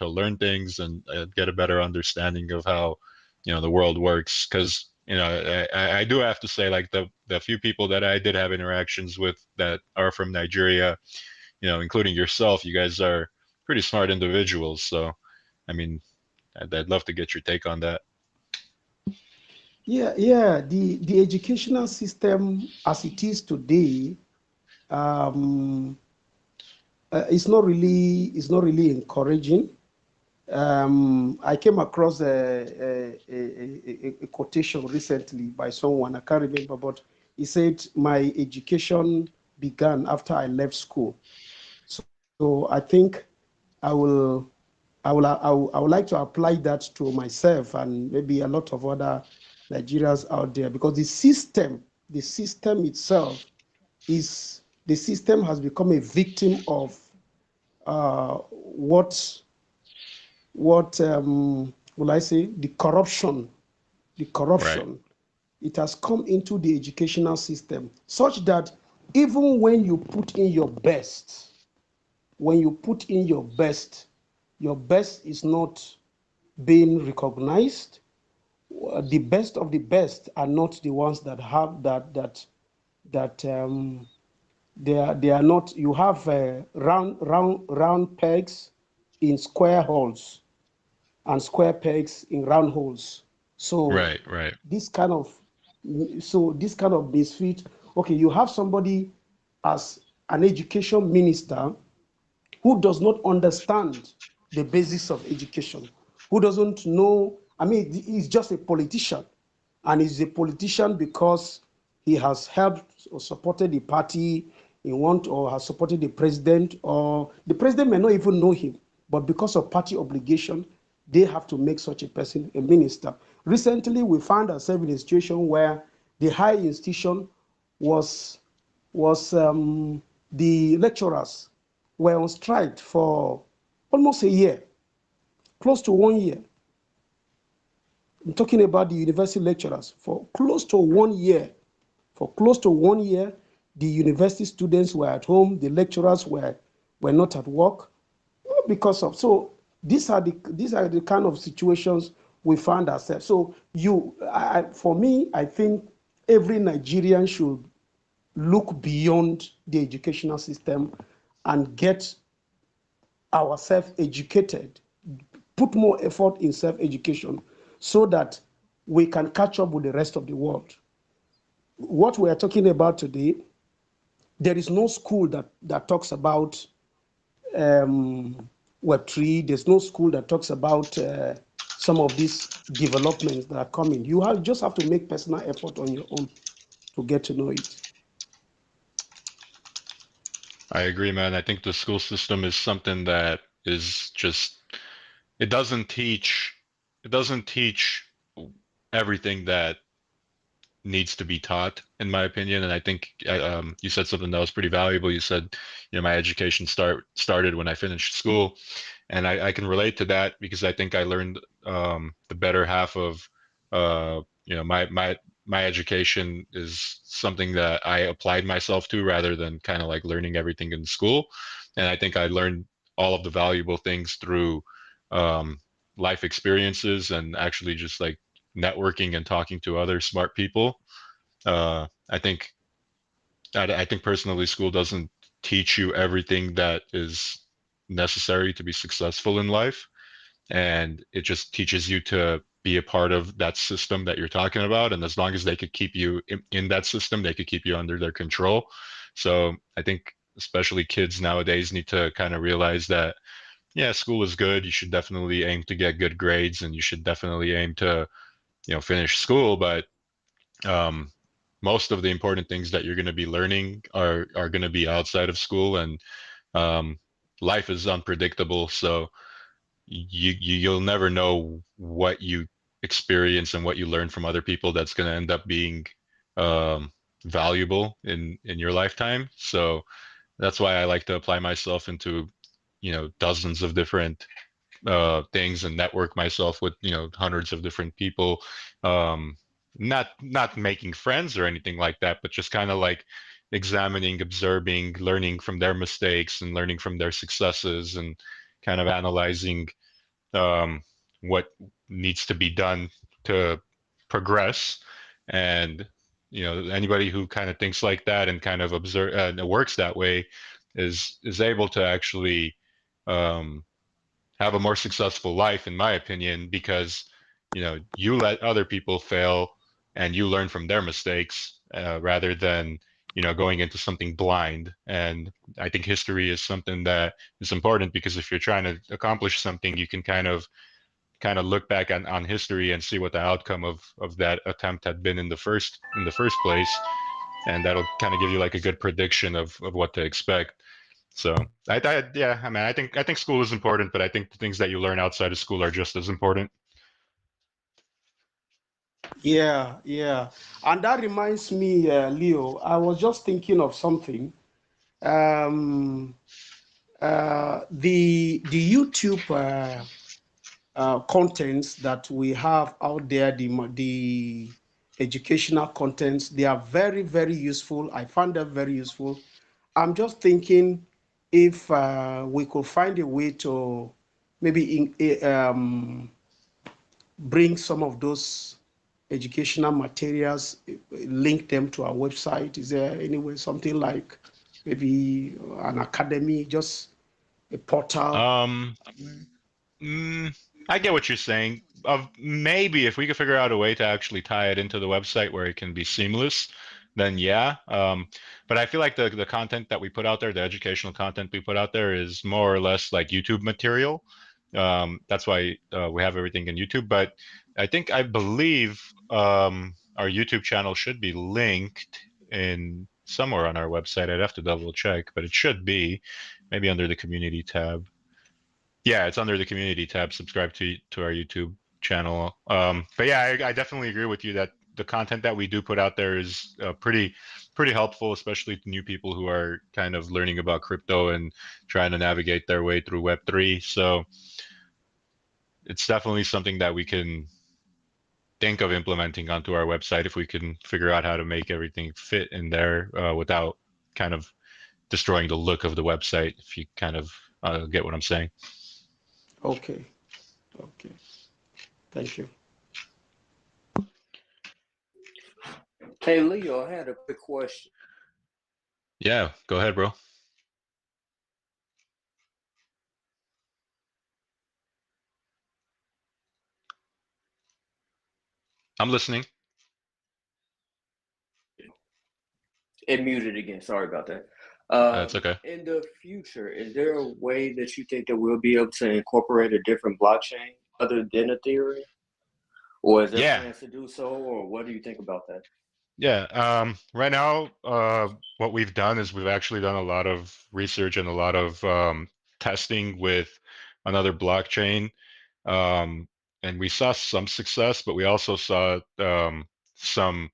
learn things and get a better understanding of how the world works? Because I do have to say, like, the few people that I did have interactions with that are from Nigeria, including yourself, you guys are pretty smart individuals. So, I mean, I'd love to get your take on that. Yeah. The educational system as it is today, it's not really encouraging. I came across a quotation recently by someone, I can't remember, but he said, my education began after I left school. So I think I would like to apply that to myself and maybe a lot of other Nigerians out there, because the system itself the system has become a victim of what will I say, the corruption. Right. It has come into the educational system such that even when you put in your best, your best is not being recognized. The best of the best are not the ones that have that They are not. You have round pegs in square holes and square pegs in round holes. So Right. this kind of misfit. Okay, you have somebody as an education minister who does not understand the basics of education, who doesn't know. I mean, he's just a politician, and he's a politician because he has helped or supported the party in want, or has supported the president, or the president may not even know him, but because of party obligation, they have to make such a person a minister. Recently, we found ourselves in a situation where the high institution was the lecturers were on strike for almost a year, close to 1 year. I'm talking about the university lecturers for close to 1 year. For close to 1 year, the university students were at home, the lecturers were not at work because of. So these are the kind of situations we find ourselves. So for me, I think every Nigerian should look beyond the educational system and get ourselves educated, put more effort in self-education so that we can catch up with the rest of the world. What we are talking about today, there is no school that talks about Web3. There's no school that talks about some of these developments that are coming. You just have to make personal effort on your own to get to know it. I agree, man. I think the school system is something that is just, it doesn't teach everything that needs to be taught, in my opinion. And I think you said something that was pretty valuable. You said, my education started when I finished school, and I can relate to that because I think I learned the better half of my education is something that I applied myself to rather than kind of like learning everything in school. And I think I learned all of the valuable things through life experiences and actually just like networking and talking to other smart people. I think personally, school doesn't teach you everything that is necessary to be successful in life, and it just teaches you to be a part of that system that you're talking about. And as long as they could keep you in that system, they could keep you under their control. So I think especially kids nowadays need to kind of realize that, yeah, school is good. You should definitely aim to get good grades, and you should definitely aim to finish school, but most of the important things that you're going to be learning are going to be outside of school, and life is unpredictable. So you'll never know what you experience and what you learn from other people that's going to end up being valuable in your lifetime. So that's why I like to apply myself into dozens of different things and network myself with hundreds of different people. Not making friends or anything like that, but just kind of like examining, observing, learning from their mistakes and learning from their successes, and kind of analyzing what needs to be done to progress. And anybody who kind of thinks like that and kind of observe works that way is able to actually have a more successful life, in my opinion, because you let other people fail and you learn from their mistakes rather than going into something blind. And I think history is something that is important, because if you're trying to accomplish something, you can kind of look back on history and see what the outcome of that attempt had been in the first place, and that'll kind of give you like a good prediction of what to expect. So yeah, I mean, I think school is important, but I think the things that you learn outside of school are just as important. Yeah. And that reminds me, Leo, I was just thinking of something. Um, the YouTube contents that we have out there, the educational contents, they are very, very useful. I found them very useful. I'm just thinking if we could find a way to maybe bring some of those educational materials, link them to our website. Is there any way, something like maybe an academy, just a portal? I get what you're saying. Maybe if we could figure out a way to actually tie it into the website where it can be seamless, then yeah. But I feel like the content that we put out there, the educational content we put out there, is more or less like YouTube material. That's why we have everything in YouTube. But I believe our YouTube channel should be linked in somewhere on our website. I'd have to double check, but it should be maybe under the community tab. Yeah, it's under the community tab. Subscribe to our YouTube channel. But yeah, I definitely agree with you that the content that we do put out there is pretty helpful, especially to new people who are kind of learning about crypto and trying to navigate their way through Web3. So it's definitely something that we can think of implementing onto our website if we can figure out how to make everything fit in there without kind of destroying the look of the website, if you kind of get what I'm saying. Okay. Thank you. Hey, Leo, I had a quick question. Yeah, go ahead, bro. I'm listening. It muted again. Sorry about that. It's okay. In the future, is there a way that you think that we'll be able to incorporate a different blockchain other than Ethereum? Or is there plans to do so? Or what do you think about that? Yeah. Right now, what we've done is we've actually done a lot of research and a lot of testing with another blockchain. And we saw some success, but we also saw some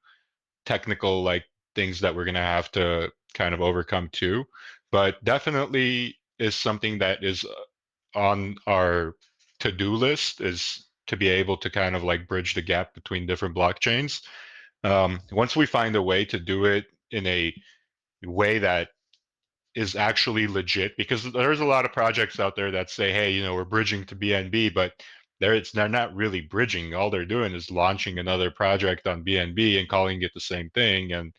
technical things that we're going to have to kind of overcome too. But definitely is something that is on our to-do list, is to be able to kind of bridge the gap between different blockchains. Once we find a way to do it in a way that is actually legit, because there's a lot of projects out there that say, hey, we're bridging to BNB, but they're not really bridging. All they're doing is launching another project on BNB and calling it the same thing, and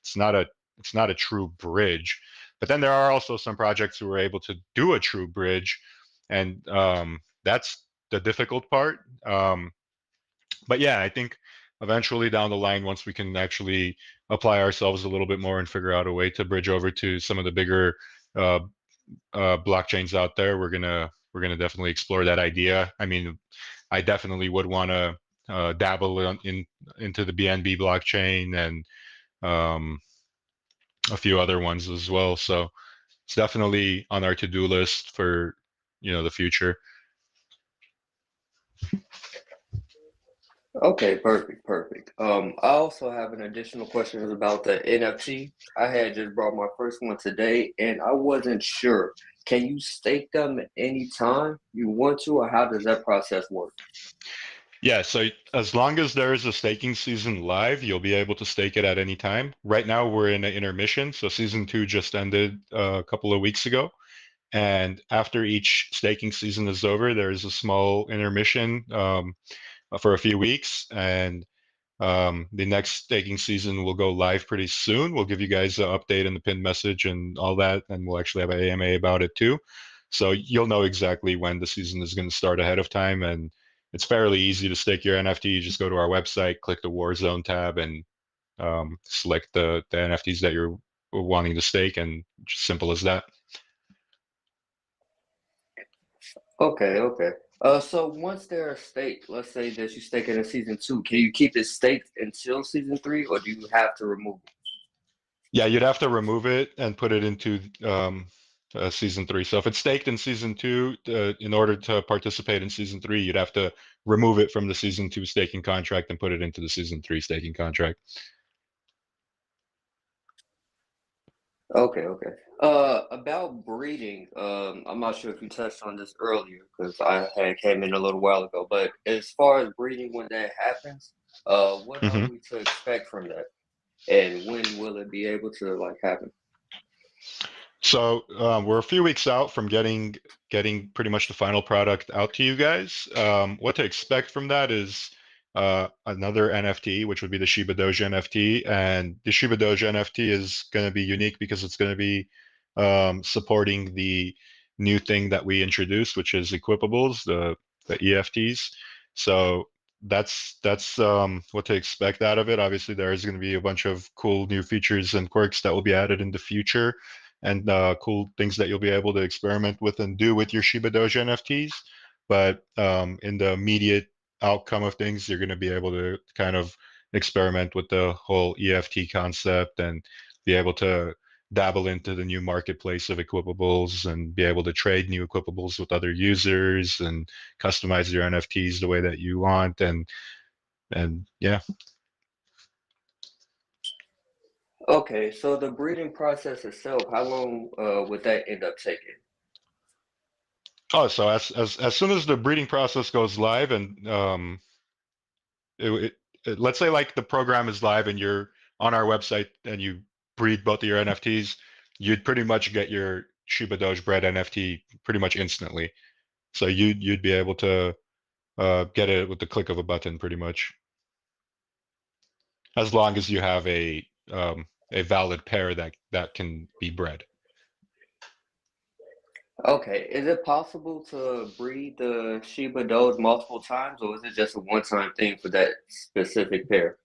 it's not a true bridge. But then there are also some projects who are able to do a true bridge, and that's the difficult part. But yeah, I think eventually down the line, once we can actually apply ourselves a little bit more and figure out a way to bridge over to some of the bigger blockchains out there, we're gonna definitely explore that idea. I mean, I definitely would want to dabble into the BNB blockchain and a few other ones as well. So it's definitely on our to-do list for the future. Okay, perfect. I also have an additional question about the NFT. I had just brought my first one today, and I wasn't sure. Can you stake them anytime you want to, or how does that process work? Yeah, so as long as there is a staking season live, you'll be able to stake it at any time. Right now, we're in an intermission, so season 2 just ended a couple of weeks ago. And after each staking season is over, there's a small intermission for a few weeks, and the next staking season will go live pretty soon. We'll give you guys an update in the pinned message and all that, and we'll actually have an AMA about it too. So you'll know exactly when the season is going to start ahead of time, and it's fairly easy to stake your NFT. You just go to our website, click the Warzone tab, and select the NFTs that you're wanting to stake, and just simple as that. Okay. So once they're staked, let's say that you stake it in season 2, can you keep it staked until season 3, or do you have to remove it? Yeah, you'd have to remove it and put it into season 3. So if it's staked in season 2, in order to participate in season 3, you'd have to remove it from the season 2 staking contract and put it into the season 3 staking contract. Okay. About breeding, I'm not sure if you touched on this earlier because I had came in a little while ago. But as far as breeding, when that happens, what are we to expect from that, and when will it be able to happen? So we're a few weeks out from getting pretty much the final product out to you guys. What to expect from that is another NFT, which would be the ShibaDoge NFT. And the ShibaDoge NFT is going to be unique because it's going to be supporting the new thing that we introduced, which is equipables, the EFTs. So that's what to expect out of it. Obviously, there is going to be a bunch of cool new features and quirks that will be added in the future, and cool things that you'll be able to experiment with and do with your ShibaDoge NFTs. But in the immediate outcome of things, you're going to be able to kind of experiment with the whole EFT concept and be able to dabble into the new marketplace of equipables and be able to trade new equipables with other users and customize your NFTs the way that you want. And yeah. Okay, so the breeding process itself, how long would that end up taking? Oh, so as soon as the breeding process goes live, and let's say like the program is live and you're on our website and you breed both of your NFTs, you'd pretty much get your ShibaDoge bred NFT pretty much instantly. So you'd be able to get it with the click of a button, pretty much, as long as you have a valid pair that can be bred. Okay, is it possible to breed the ShibaDoge multiple times, or is it just a one-time thing for that specific pair?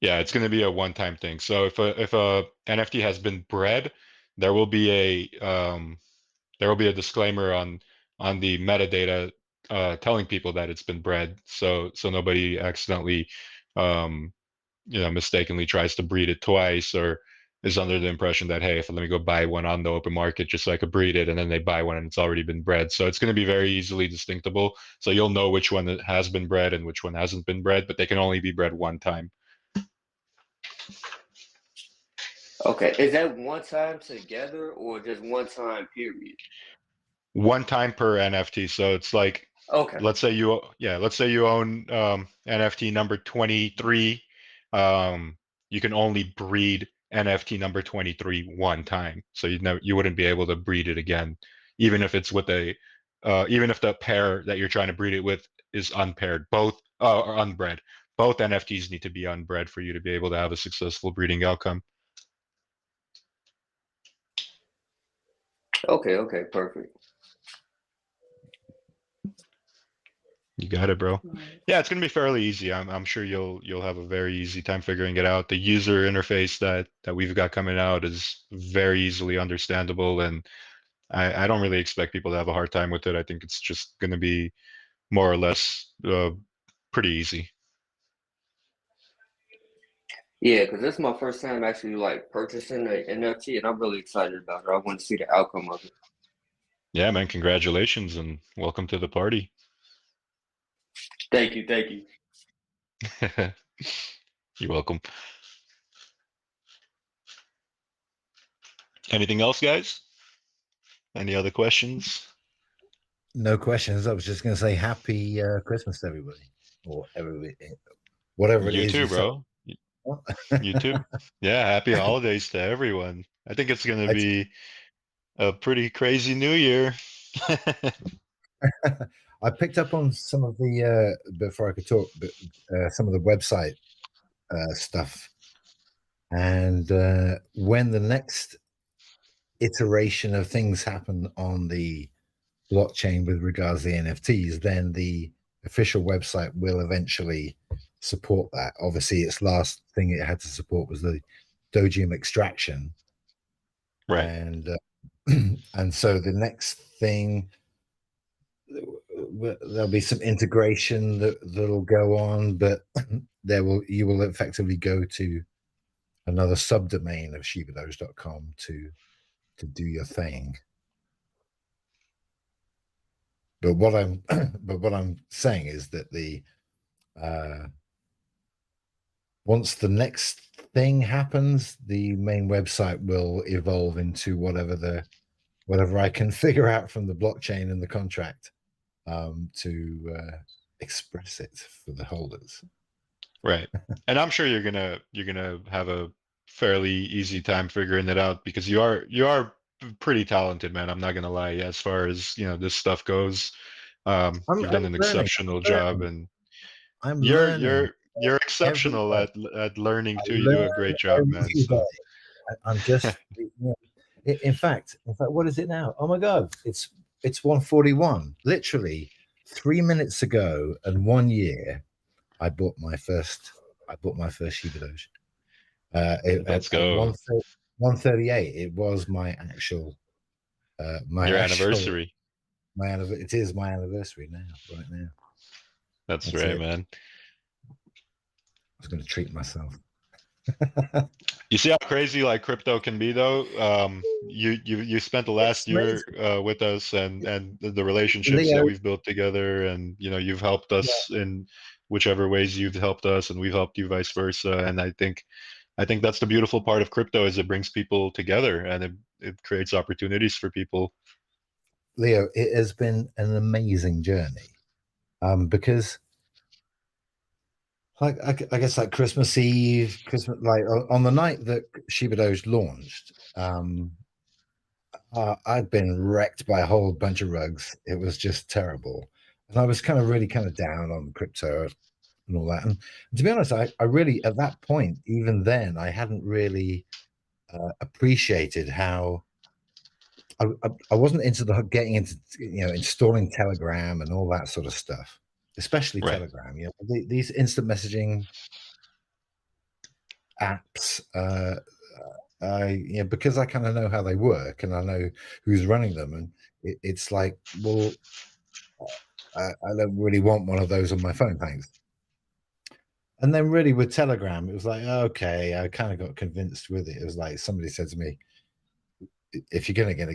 Yeah, it's going to be a one-time thing. So if a NFT has been bred, there will be a disclaimer on the metadata telling people that it's been bred, so nobody accidentally mistakenly tries to breed it twice, or is under the impression that, hey, if let me go buy one on the open market just so I could breed it, and then they buy one and it's already been bred. So it's going to be very easily distinctable. So you'll know which one that has been bred and which one hasn't been bred, but they can only be bred one time. Okay, is that one time together or just one time period? One time per NFT. So it's like, Okay. let's say you own NFT number 23. You can only breed NFT number 23 one time. So you wouldn't be able to breed it again, even if it's with even if the pair that you're trying to breed it with is unpaired, both or unbred. Both NFTs need to be unbred for you to be able to have a successful breeding outcome. Okay, perfect. You got it, bro. Yeah, it's gonna be fairly easy. I'm sure you'll have a very easy time figuring it out. The user interface that we've got coming out is very easily understandable, and I don't really expect people to have a hard time with it. I think it's just gonna be more or less pretty easy. Yeah, because this is my first time actually like purchasing an NFT, and I'm really excited about it. I want to see the outcome of it. Yeah, man, congratulations and welcome to the party. Thank you. You're welcome. Anything else, guys? Any other questions? No questions. I was just going to say happy Christmas to everybody, or everybody, whatever it You is. too, bro. You too. Yeah, happy holidays to everyone. I think it's going to be a pretty crazy new year. I picked up on some of the before I could talk, but some of the website stuff, and when the next iteration of things happen on the blockchain with regards to the NFTs, then the official website will eventually support that. Obviously, its last thing it had to support was the Dogeum extraction, right? And so the next thing, there'll be some integration that'll go on, but you will effectively go to another subdomain of ShibaDoge.com to do your thing. But what I'm saying is that the once the next thing happens, the main website will evolve into whatever I can figure out from the blockchain and the contract to express it for the holders. Right. And I'm sure you're gonna have a fairly easy time figuring it out, because you are pretty talented, man. I'm not gonna lie. As far as this stuff goes, you've done an exceptional job, and I'm You're learning every exceptional day. at learning I too. You do a learn great job, man. every So day. I'm just, in fact, what is it now? Oh my God, it's 1:41. Literally 3 minutes ago and 1 year, I bought my first ShibaDoge. let's At go. 1:38, it was my actual Your anniversary. it is my anniversary right now. That's That's right, it. man. I was going to treat myself. You see how crazy like crypto can be, though. You spent the last It's year amazing. with us, and the relationships that Leo, we've built together, and you've helped us in whichever ways you've helped us, and we've helped you vice versa. And I think that's the beautiful part of crypto is it brings people together, and it creates opportunities for people. Leo, it has been an amazing journey, because like I guess like Christmas Eve, like on the night that ShibaDoge launched, I'd been wrecked by a whole bunch of rugs. It was just terrible, and I was really down on crypto and all that. And to be honest, I really at that point, even then, I hadn't really appreciated how I wasn't into getting into installing Telegram and all that sort of stuff, especially Right. Telegram. These instant messaging apps. Because I kind of know how they work and I know who's running them, and it's like, well, I don't really want one of those on my phone, thanks. And then really with Telegram, it was like, okay, I kind of got convinced with it. It was like somebody said to me, if you're going to get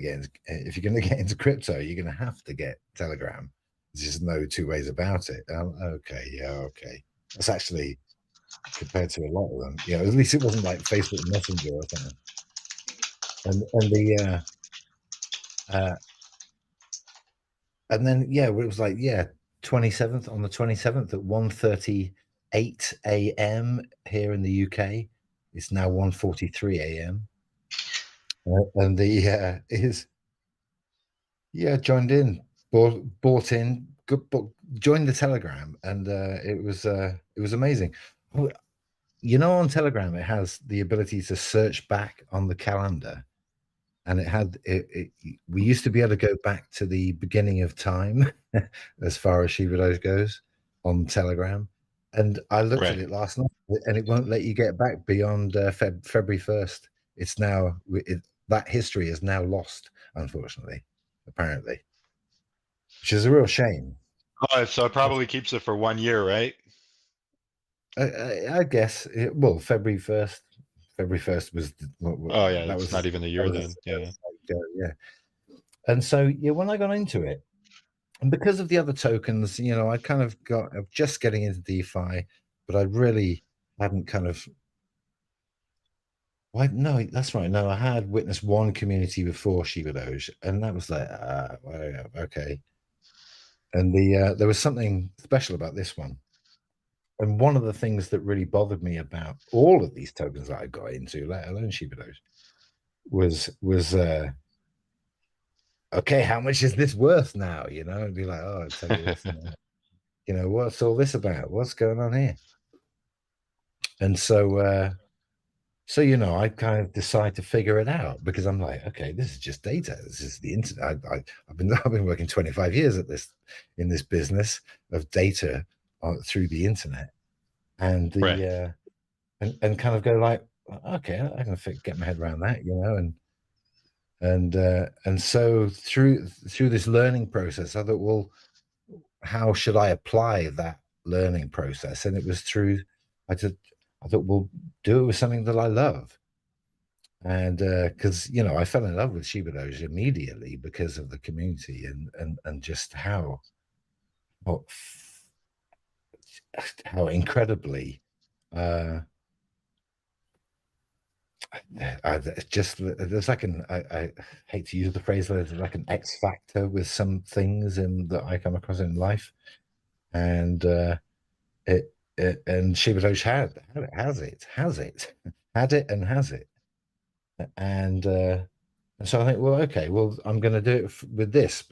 into crypto, you're going to have to get Telegram. There's just no two ways about it. Okay. That's actually, compared to a lot of them, at least it wasn't like Facebook Messenger or something. And then it was like 27th on the 27th at 1:38 a.m. here in the UK. It's now 1:43 a.m. And the joined in, bought in, joined the Telegram, and it was amazing. On Telegram, it has the ability to search back on the calendar, and we used to be able to go back to the beginning of time as far as ShibaDoge goes on Telegram. And I looked at it last night, and it won't let you get back beyond February 1st. It's now that history is now lost, unfortunately, apparently, which is a real shame. Oh, so it probably keeps it for 1 year, right? I guess. February 1st. February 1st was. That was not even a year then. Yeah. And so when I got into it, and because of the other tokens, I kind of got just getting into DeFi, but I really hadn't kind of. Why? No, that's right. No, I had witnessed one community before ShibaDoge, and that was like, okay. And there was something special about this one. And one of the things that really bothered me about all of these tokens that I got into, let alone ShibaDoge, was okay, how much is this worth now? And be like, I'll tell you this. What's all this about? What's going on here? And so I kind of decide to figure it out, because I'm like, okay, this is just data. This is the internet. I've been working 25 years in this business of data through the internet, and and kind of go like, okay, I can get my head around that, and so through this learning process, I thought, well, how should I apply that learning process? And it was through, I thought, well, do it with something that I love. And because I fell in love with ShibaDoge immediately because of the community and just how incredibly there's like I hate to use the phrase, but there's like an X factor with some things that I come across in life, and and ShibaDoge had it, and so I think, well, okay, well, I'm going to do it with this,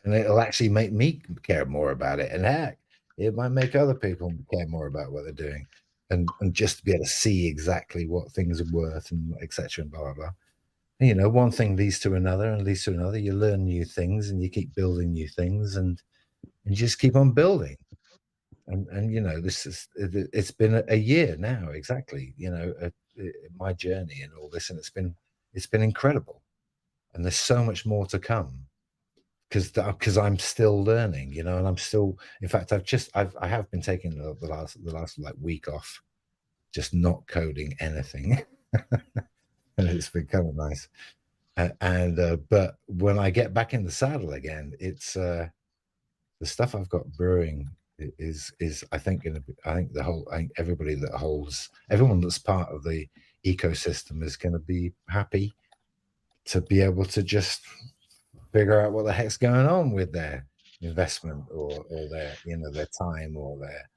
and it'll actually make me care more about it. And heck, it might make other people care more about what they're doing, and just to be able to see exactly what things are worth and etc. and blah blah blah. And, you know, one thing leads to another and leads to another. You learn new things and you keep building new things, and you just keep on building. And you know, it's been a year now exactly. You know, my journey and all this, and it's been incredible, and there's so much more to come because I'm still learning, you know, and I'm still. In fact, I have been taking the last like week off, just not coding anything, and it's been kind of nice. But when I get back in the saddle again, it's the stuff I've got brewing is I think I think everybody that holds, everyone that's part of the ecosystem is going to be happy to be able to just figure out what the heck's going on with their investment or their, you know, their time or their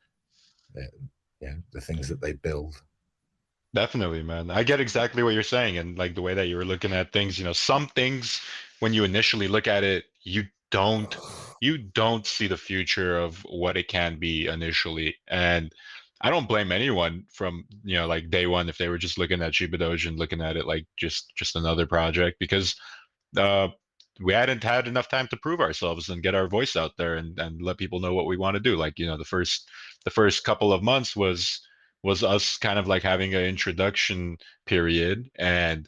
you know, the things that they build. Definitely, man. I get exactly what you're saying, and like the way that you were looking at things. You know, some things when you initially look at it, you don't see the future of what it can be initially, and I don't blame anyone from, you know, like day one if they were just looking at ShibaDoge and looking at it like just another project, because uh, we hadn't had enough time to prove ourselves and get our voice out there and let people know what we want to do. Like, you know, the first couple of months was us kind of like having an introduction period, and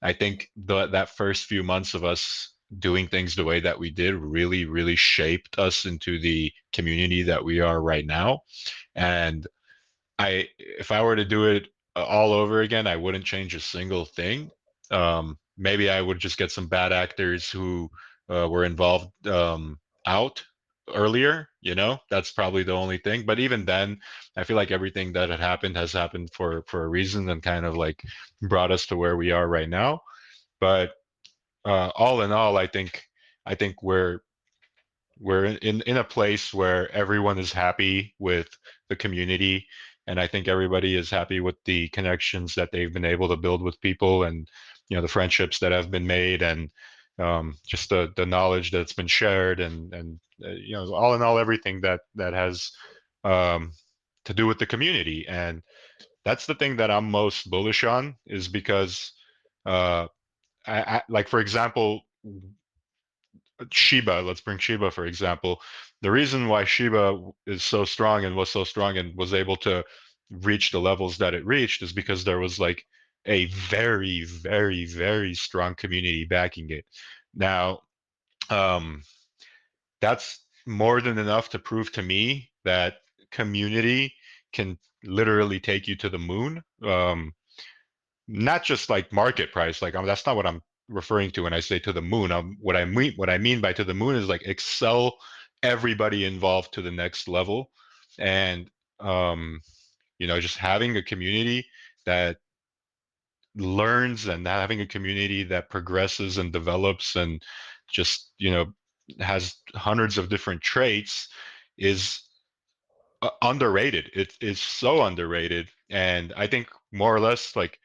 I think that first few months of us doing things the way that we did really, really shaped us into the community that we are right now. And if I were to do it all over again, I wouldn't change a single thing. Maybe I would just get some bad actors who were involved out earlier. You know, that's probably the only thing. But even then, I feel like everything that had happened has happened for a reason and kind of like brought us to where we are right now. But all in all, I think we're in a place where everyone is happy with the community, and I think everybody is happy with the connections that they've been able to build with people, and, you know, the friendships that have been made, and just the knowledge that's been shared, and you know, all in all, everything that has um, to do with the community. And that's the thing that I'm most bullish on, is because uh, like, for example, Shiba, let's bring Shiba for example. The reason why Shiba is so strong and was so strong and was able to reach the levels that it reached is because there was like a very, very, very strong community backing it. Now, um, that's more than enough to prove to me that community can literally take you to the moon. Not just like market price, like that's not what I'm referring to when I say to the moon. What I mean by to the moon is like excel everybody involved to the next level. And um you know, just having a community that learns, and having a community that progresses and develops, and just, you know, has hundreds of different traits, is underrated. It is so underrated. And I think more or less, like,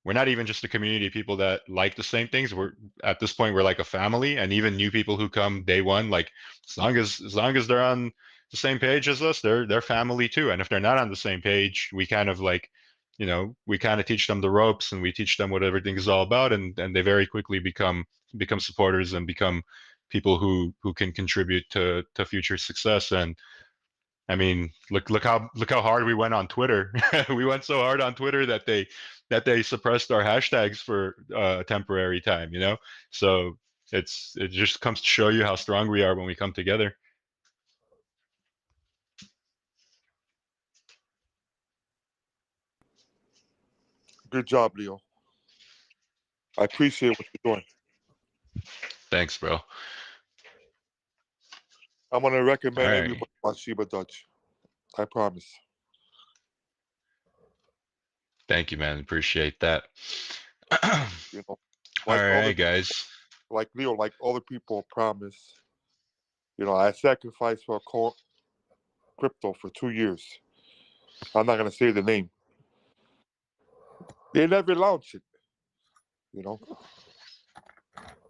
we're not even just a community of people that like the same things. We're at this point, we're like a family, and even new people who come day one, like, as long as they're on the same page as us, they're family too. And if they're not on the same page, we kind of like, you know, we kind of teach them the ropes, and we teach them what everything is all about, and they very quickly become supporters and become people who can contribute to future success. And I mean, look how hard we went on Twitter. We went so hard on Twitter that they suppressed our hashtags for a temporary time. You know, so it just comes to show you how strong we are when we come together. Good job, Leo. I appreciate what you're doing. Thanks, bro. I'm gonna All recommend right. everybody watch Shiba Dutch. I promise. Thank you, man. Appreciate that. You know, All like all right, the guys. like Leo, like all the people promise. You know, I sacrificed for crypto for 2 years. I'm not gonna say the name. They never launched it. You know,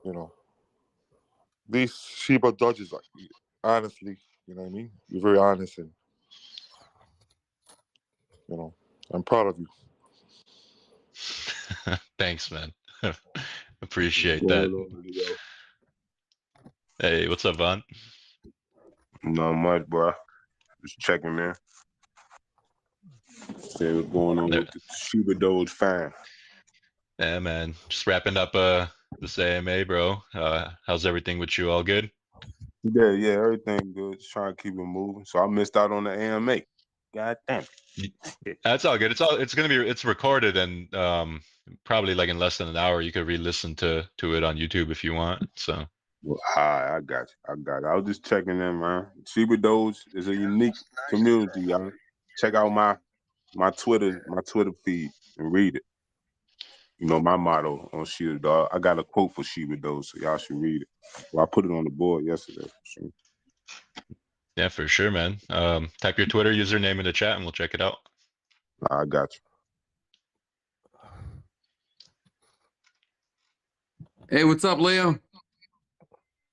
you know. These Shiba Dodges, honestly, you know what I mean? You're very honest, and You know, I'm proud of you. Thanks, man. Appreciate What's that. going on, Leo? Hey, what's up, Von? Not much, bro. Just checking in. See what's going on with the ShibaDoge fan. Yeah, man. Just wrapping up this AMA, bro. How's everything with you? All good? Yeah, everything good. Just trying to keep it moving. So I missed out on the AMA. God damn it. That's all good. It's recorded and probably like in less than an hour you could re-listen to it on YouTube if you want. So Well, hi, I got you. I was just checking in, man. ShibaDoge is a unique community, y'all. Check out my Twitter feed and read it. You know, my motto on ShibaDoge. I got a quote for ShibaDoge, so y'all should read it. Well, I put it on the board yesterday. So. yeah, for sure, man. Type your Twitter username in the chat and we'll check it out. I got you. Hey, what's up, Leo?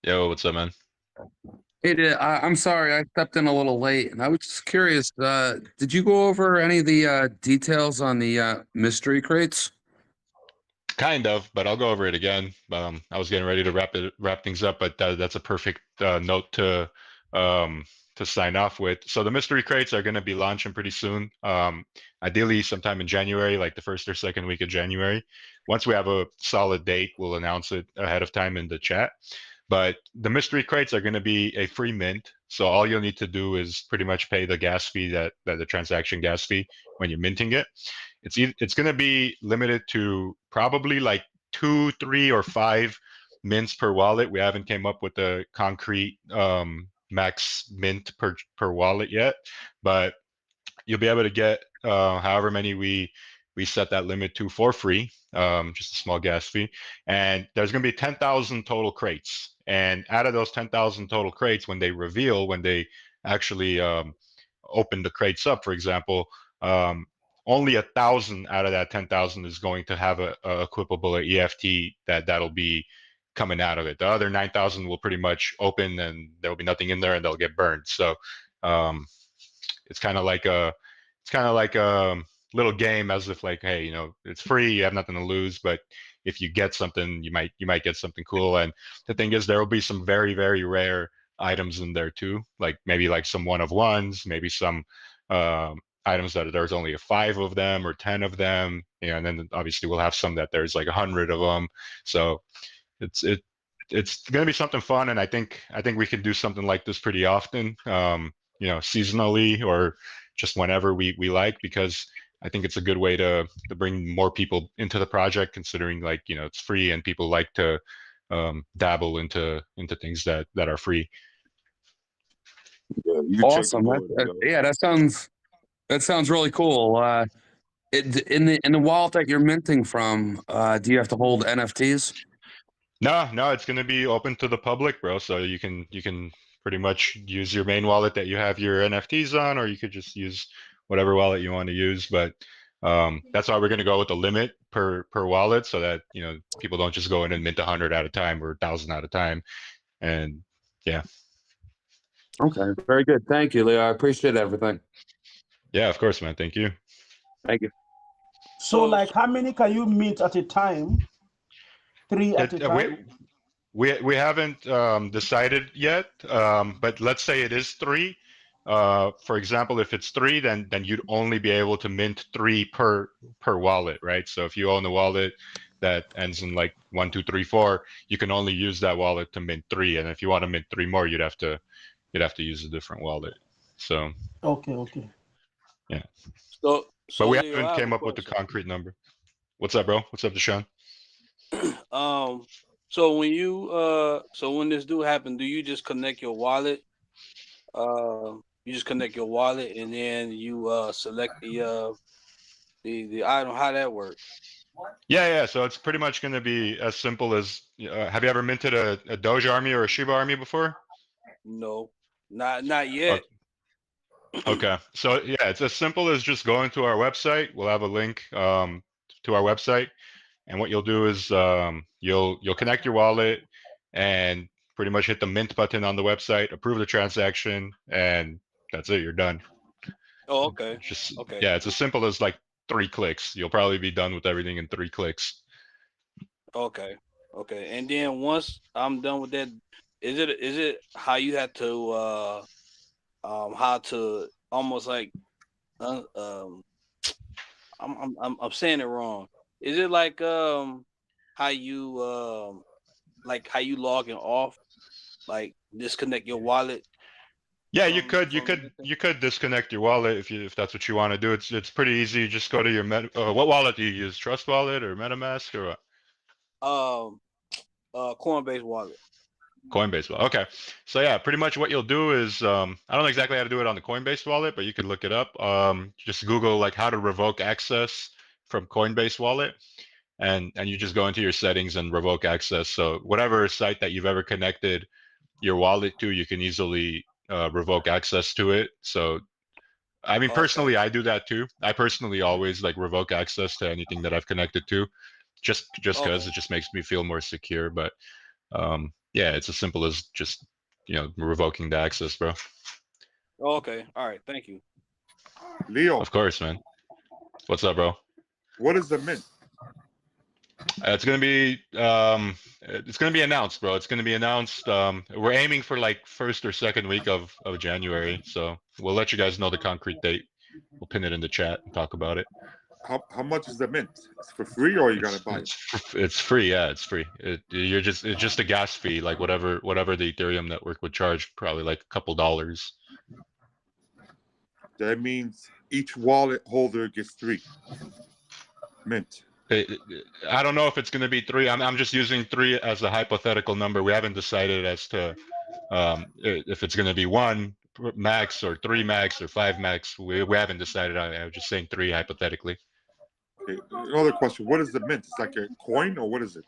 Yo, what's up, man? Hey, I'm sorry, I stepped in a little late, and I was just curious. Did you go over any of the details on the mystery crates? Kind of, but I'll go over it again. I was getting ready to wrap things up, but that's a perfect note to sign off with. So the mystery crates are going to be launching pretty soon. Ideally, sometime in January, like the first or second week of January. Once we have a solid date, we'll announce it ahead of time in the chat. But the mystery crates are going to be a free mint. So all you'll need to do is pretty much pay the gas fee, that the transaction gas fee when you're minting it. It's going to be limited to probably like 2, 3, or 5 mints per wallet. We haven't came up with a concrete max mint per wallet yet, but you'll be able to get however many we set that limit to for free, just a small gas fee. And there's going to be 10,000 total crates. And out of those 10,000 total crates, when they actually open the crates up, for example, only 1,000 out of that 10,000 is going to have a equipable EFT that'll be coming out of it. The other 9,000 will pretty much open and there will be nothing in there and they'll get burned. So it's kind of like a little game, as if like, hey, you know, it's free, you have nothing to lose, but if you get something, you might get something cool. And the thing is, there will be some very, very rare items in there too, like maybe like some one of ones, maybe some items that there's only 5 of them or 10 of them, you know, and then obviously we'll have some that there's like 100 of them. So it's going to be something fun, and I think we can do something like this pretty often, you know, seasonally or just whenever we like, because I think it's a good way to bring more people into the project, considering, like, you know, it's free and people like to dabble into things that are free. Yeah, you Awesome. That sounds really cool. In the wallet that you're minting from, do you have to hold NFTs? No, it's going to be open to the public, bro. So you can pretty much use your main wallet that you have your NFTs on, or you could just use whatever wallet you want to use. But that's why we're going to go with the limit per wallet, so that, you know, people don't just go in and mint 100 at a time or 1,000 at a time. And yeah. Okay, very good. Thank you, Leo. I appreciate everything. Yeah, of course, man. Thank you. Thank you. So, like, how many can you mint at a time? 3 at a time? We haven't decided yet, but let's say it is 3. For example, if it's 3, then you'd only be able to mint 3 per wallet, right? So if you own a wallet that ends in like 1, 2, 3, 4, you can only use that wallet to mint 3, and if you want to mint 3 more, you'd have to use a different wallet. So okay. Yeah. So but we Leo, haven't came up with the concrete number. What's up, bro? What's up, Deshaun? So when you when this do happen, do you just connect your wallet? You just connect your wallet and then you select the item. How that work? Yeah. So it's pretty much going to be as simple as, have you ever minted a DogeArmy or a ShibaArmy before? No, not yet. Okay. So yeah, it's as simple as just going to our website. We'll have a link to our website, and what you'll do is you'll connect your wallet and pretty much hit the mint button on the website, approve the transaction, and that's it. You're done. Oh, okay. Just Okay. yeah, it's as simple as like 3 clicks. You'll probably be done with everything in 3 clicks. Okay. Okay. And then once I'm done with that, is it how you have to how to almost like um I'm saying it wrong. Is it how you how you logging off, like disconnect your wallet Yeah, from everything? you could disconnect your wallet if that's what you want to do. It's pretty easy. You just go to your what wallet do you use? Trust Wallet or MetaMask or what? Um Coinbase wallet. Coinbase wallet. Okay. So yeah, pretty much what you'll do is I don't know exactly how to do it on the Coinbase wallet, but you could look it up. Just Google like how to revoke access from Coinbase wallet, and you just go into your settings and revoke access. So whatever site that you've ever connected your wallet to, you can easily revoke access to it. So I mean, Okay. personally, I do that too. I personally always like revoke access to anything that I've connected to, just because Okay. it just makes me feel more secure. But yeah, it's as simple as just revoking the access, bro. Okay. All right. Thank you. Leo, Of course, man. What's up, bro? what is the mint? It's gonna be announced, bro. It's gonna be announced. We're aiming for like first or second week of January, so we'll let you guys know the concrete date. We'll pin it in the chat and talk about it. How much is the mint? It's for free, or you gotta buy it? It's free. Yeah, it's free. It's just a gas fee, like whatever the Ethereum network would charge, probably like a couple dollars. That means each wallet holder gets 3 mint. I don't know if it's going to be 3. I'm just using 3 as a hypothetical number. We haven't decided as to if it's going to be 1 max or 3 max or 5 max. We haven't decided. I'm just saying 3 hypothetically. Okay. Another question: what is the mint? It's like a coin, or what is it?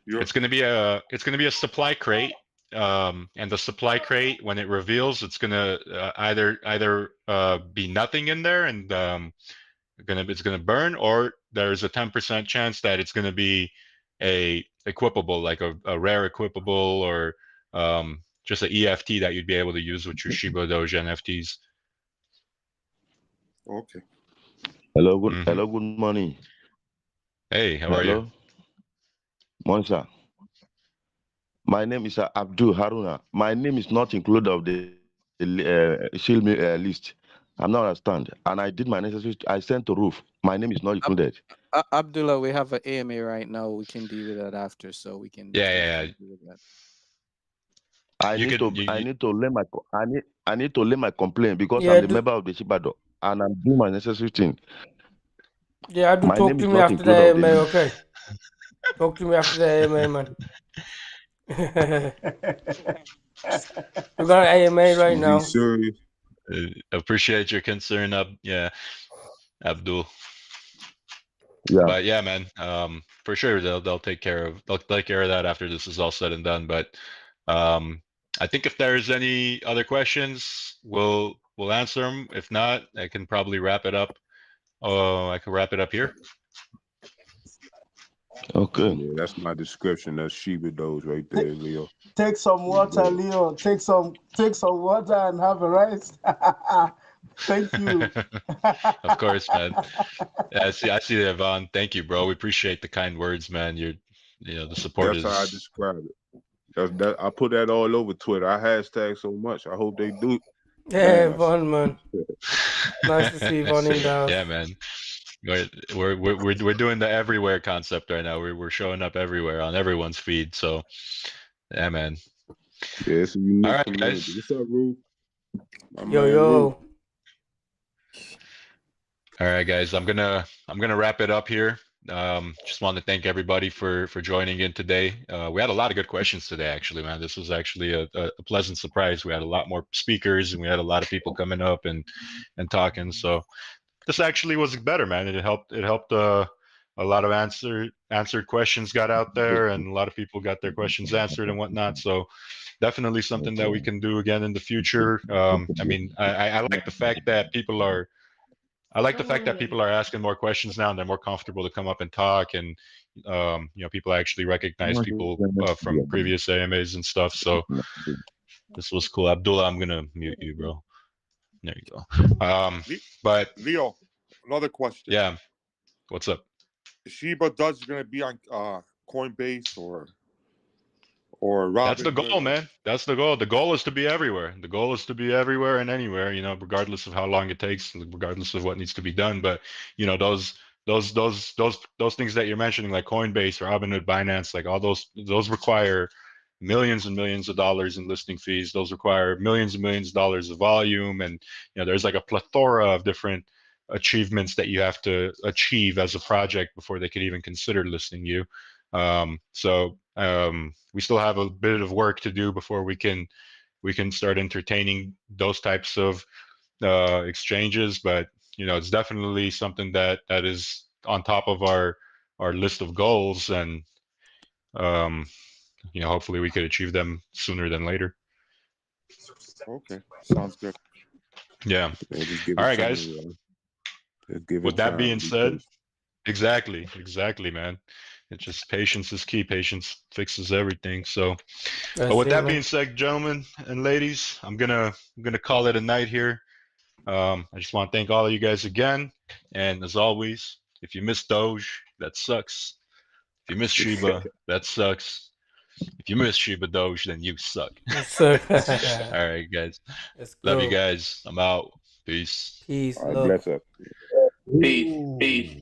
It's going to be a supply crate. And the supply crate, when it reveals, it's going to either be nothing in there and it's gonna burn, or there's a 10% chance that it's gonna be a equipable, like a rare equipable, or just an EFT that you'd be able to use with your ShibaDoge NFTs. Okay. Hello, good morning. Hey, how are you? Hello, morning, sir. My name is Abdul Haruna. My name is not included of the shield list. I'm not understand. And I did my necessary. I sent to Roof. My name is not included. Abdullah, we have an AMA right now. We can deal with that after, so we can. Yeah. Deal with that. I need to lay my complaint because Yeah, I'm a member of the ShibaDoge and I'm doing my necessary thing. Yeah, do My talk name to is me not after the included of AMA, the okay? Talk to me after the AMA, man. We got an AMA right now. Serious? Appreciate your concern, Abdul. Yeah. But yeah, man, for sure they'll take care of that after this is all said and done. But I think if there's any other questions, we'll answer them. If not, I can probably wrap it up. I can wrap it up here. Okay. Yeah, that's my description. That's ShibaDoge right there, Leo. Take some water, Leo. Take some water and have a rice. Thank you. Of course, man. Yeah, I see that, Yvonne. Thank you, bro. We appreciate the kind words, man. The support That's how I describe it. I put that all over Twitter. I hashtag so much. I hope they do. Yeah, Von, man. Nice to see Von in the house. Yeah, man. We're doing the everywhere concept right now. We're showing up everywhere on everyone's feed. So, yeah, man. Yeah, it's a unique All right, community. guys. What's up, Roo? Yo. All right, guys. I'm gonna wrap it up here. Just want to thank everybody for joining in today. We had a lot of good questions today, actually, man. This was actually a pleasant surprise. We had a lot more speakers, and we had a lot of people coming up and talking. So this actually was better, man. It helped. A lot of answered questions got out there, and a lot of people got their questions answered and whatnot. So definitely something that we can do again in the future. I mean, I like the fact that people are. I like the fact that people are asking more questions now, and they're more comfortable to come up and talk, and people actually recognize people from previous AMAs and stuff. So this was cool. Abdullah, I'm gonna mute you, bro. There you go. But Leo, another question. yeah, what's up? Shiba Doge going to be on Coinbase or Robinhood? That's the goal, man. That's the goal. The goal is to be everywhere. The goal is to be everywhere and anywhere, you know, regardless of how long it takes, regardless of what needs to be done. But, you know, those things that you're mentioning, like Coinbase, Robinhood, Binance, like all those require millions and millions of dollars in listing fees. Those require millions and millions of dollars of volume. And, you know, there's like a plethora of different achievements that you have to achieve as a project before they could even consider listing you. We still have a bit of work to do before we can start entertaining those types of exchanges. But, you know, it's definitely something that is on top of our list of goals, and you know, hopefully we could achieve them sooner than later. Okay, sounds good. Yeah. All right, guys. With that being said, exactly, man. It's just patience is key. Patience fixes everything. So, but with that being said, gentlemen and ladies, I'm gonna call it a night here. I just want to thank all of you guys again. And as always, if you miss Doge, that sucks. If you miss Shiba, that sucks. If you miss ShibaDoge, then you suck. All right, guys. Love you guys. I'm out. Peace. Peace. Bless up. Peace.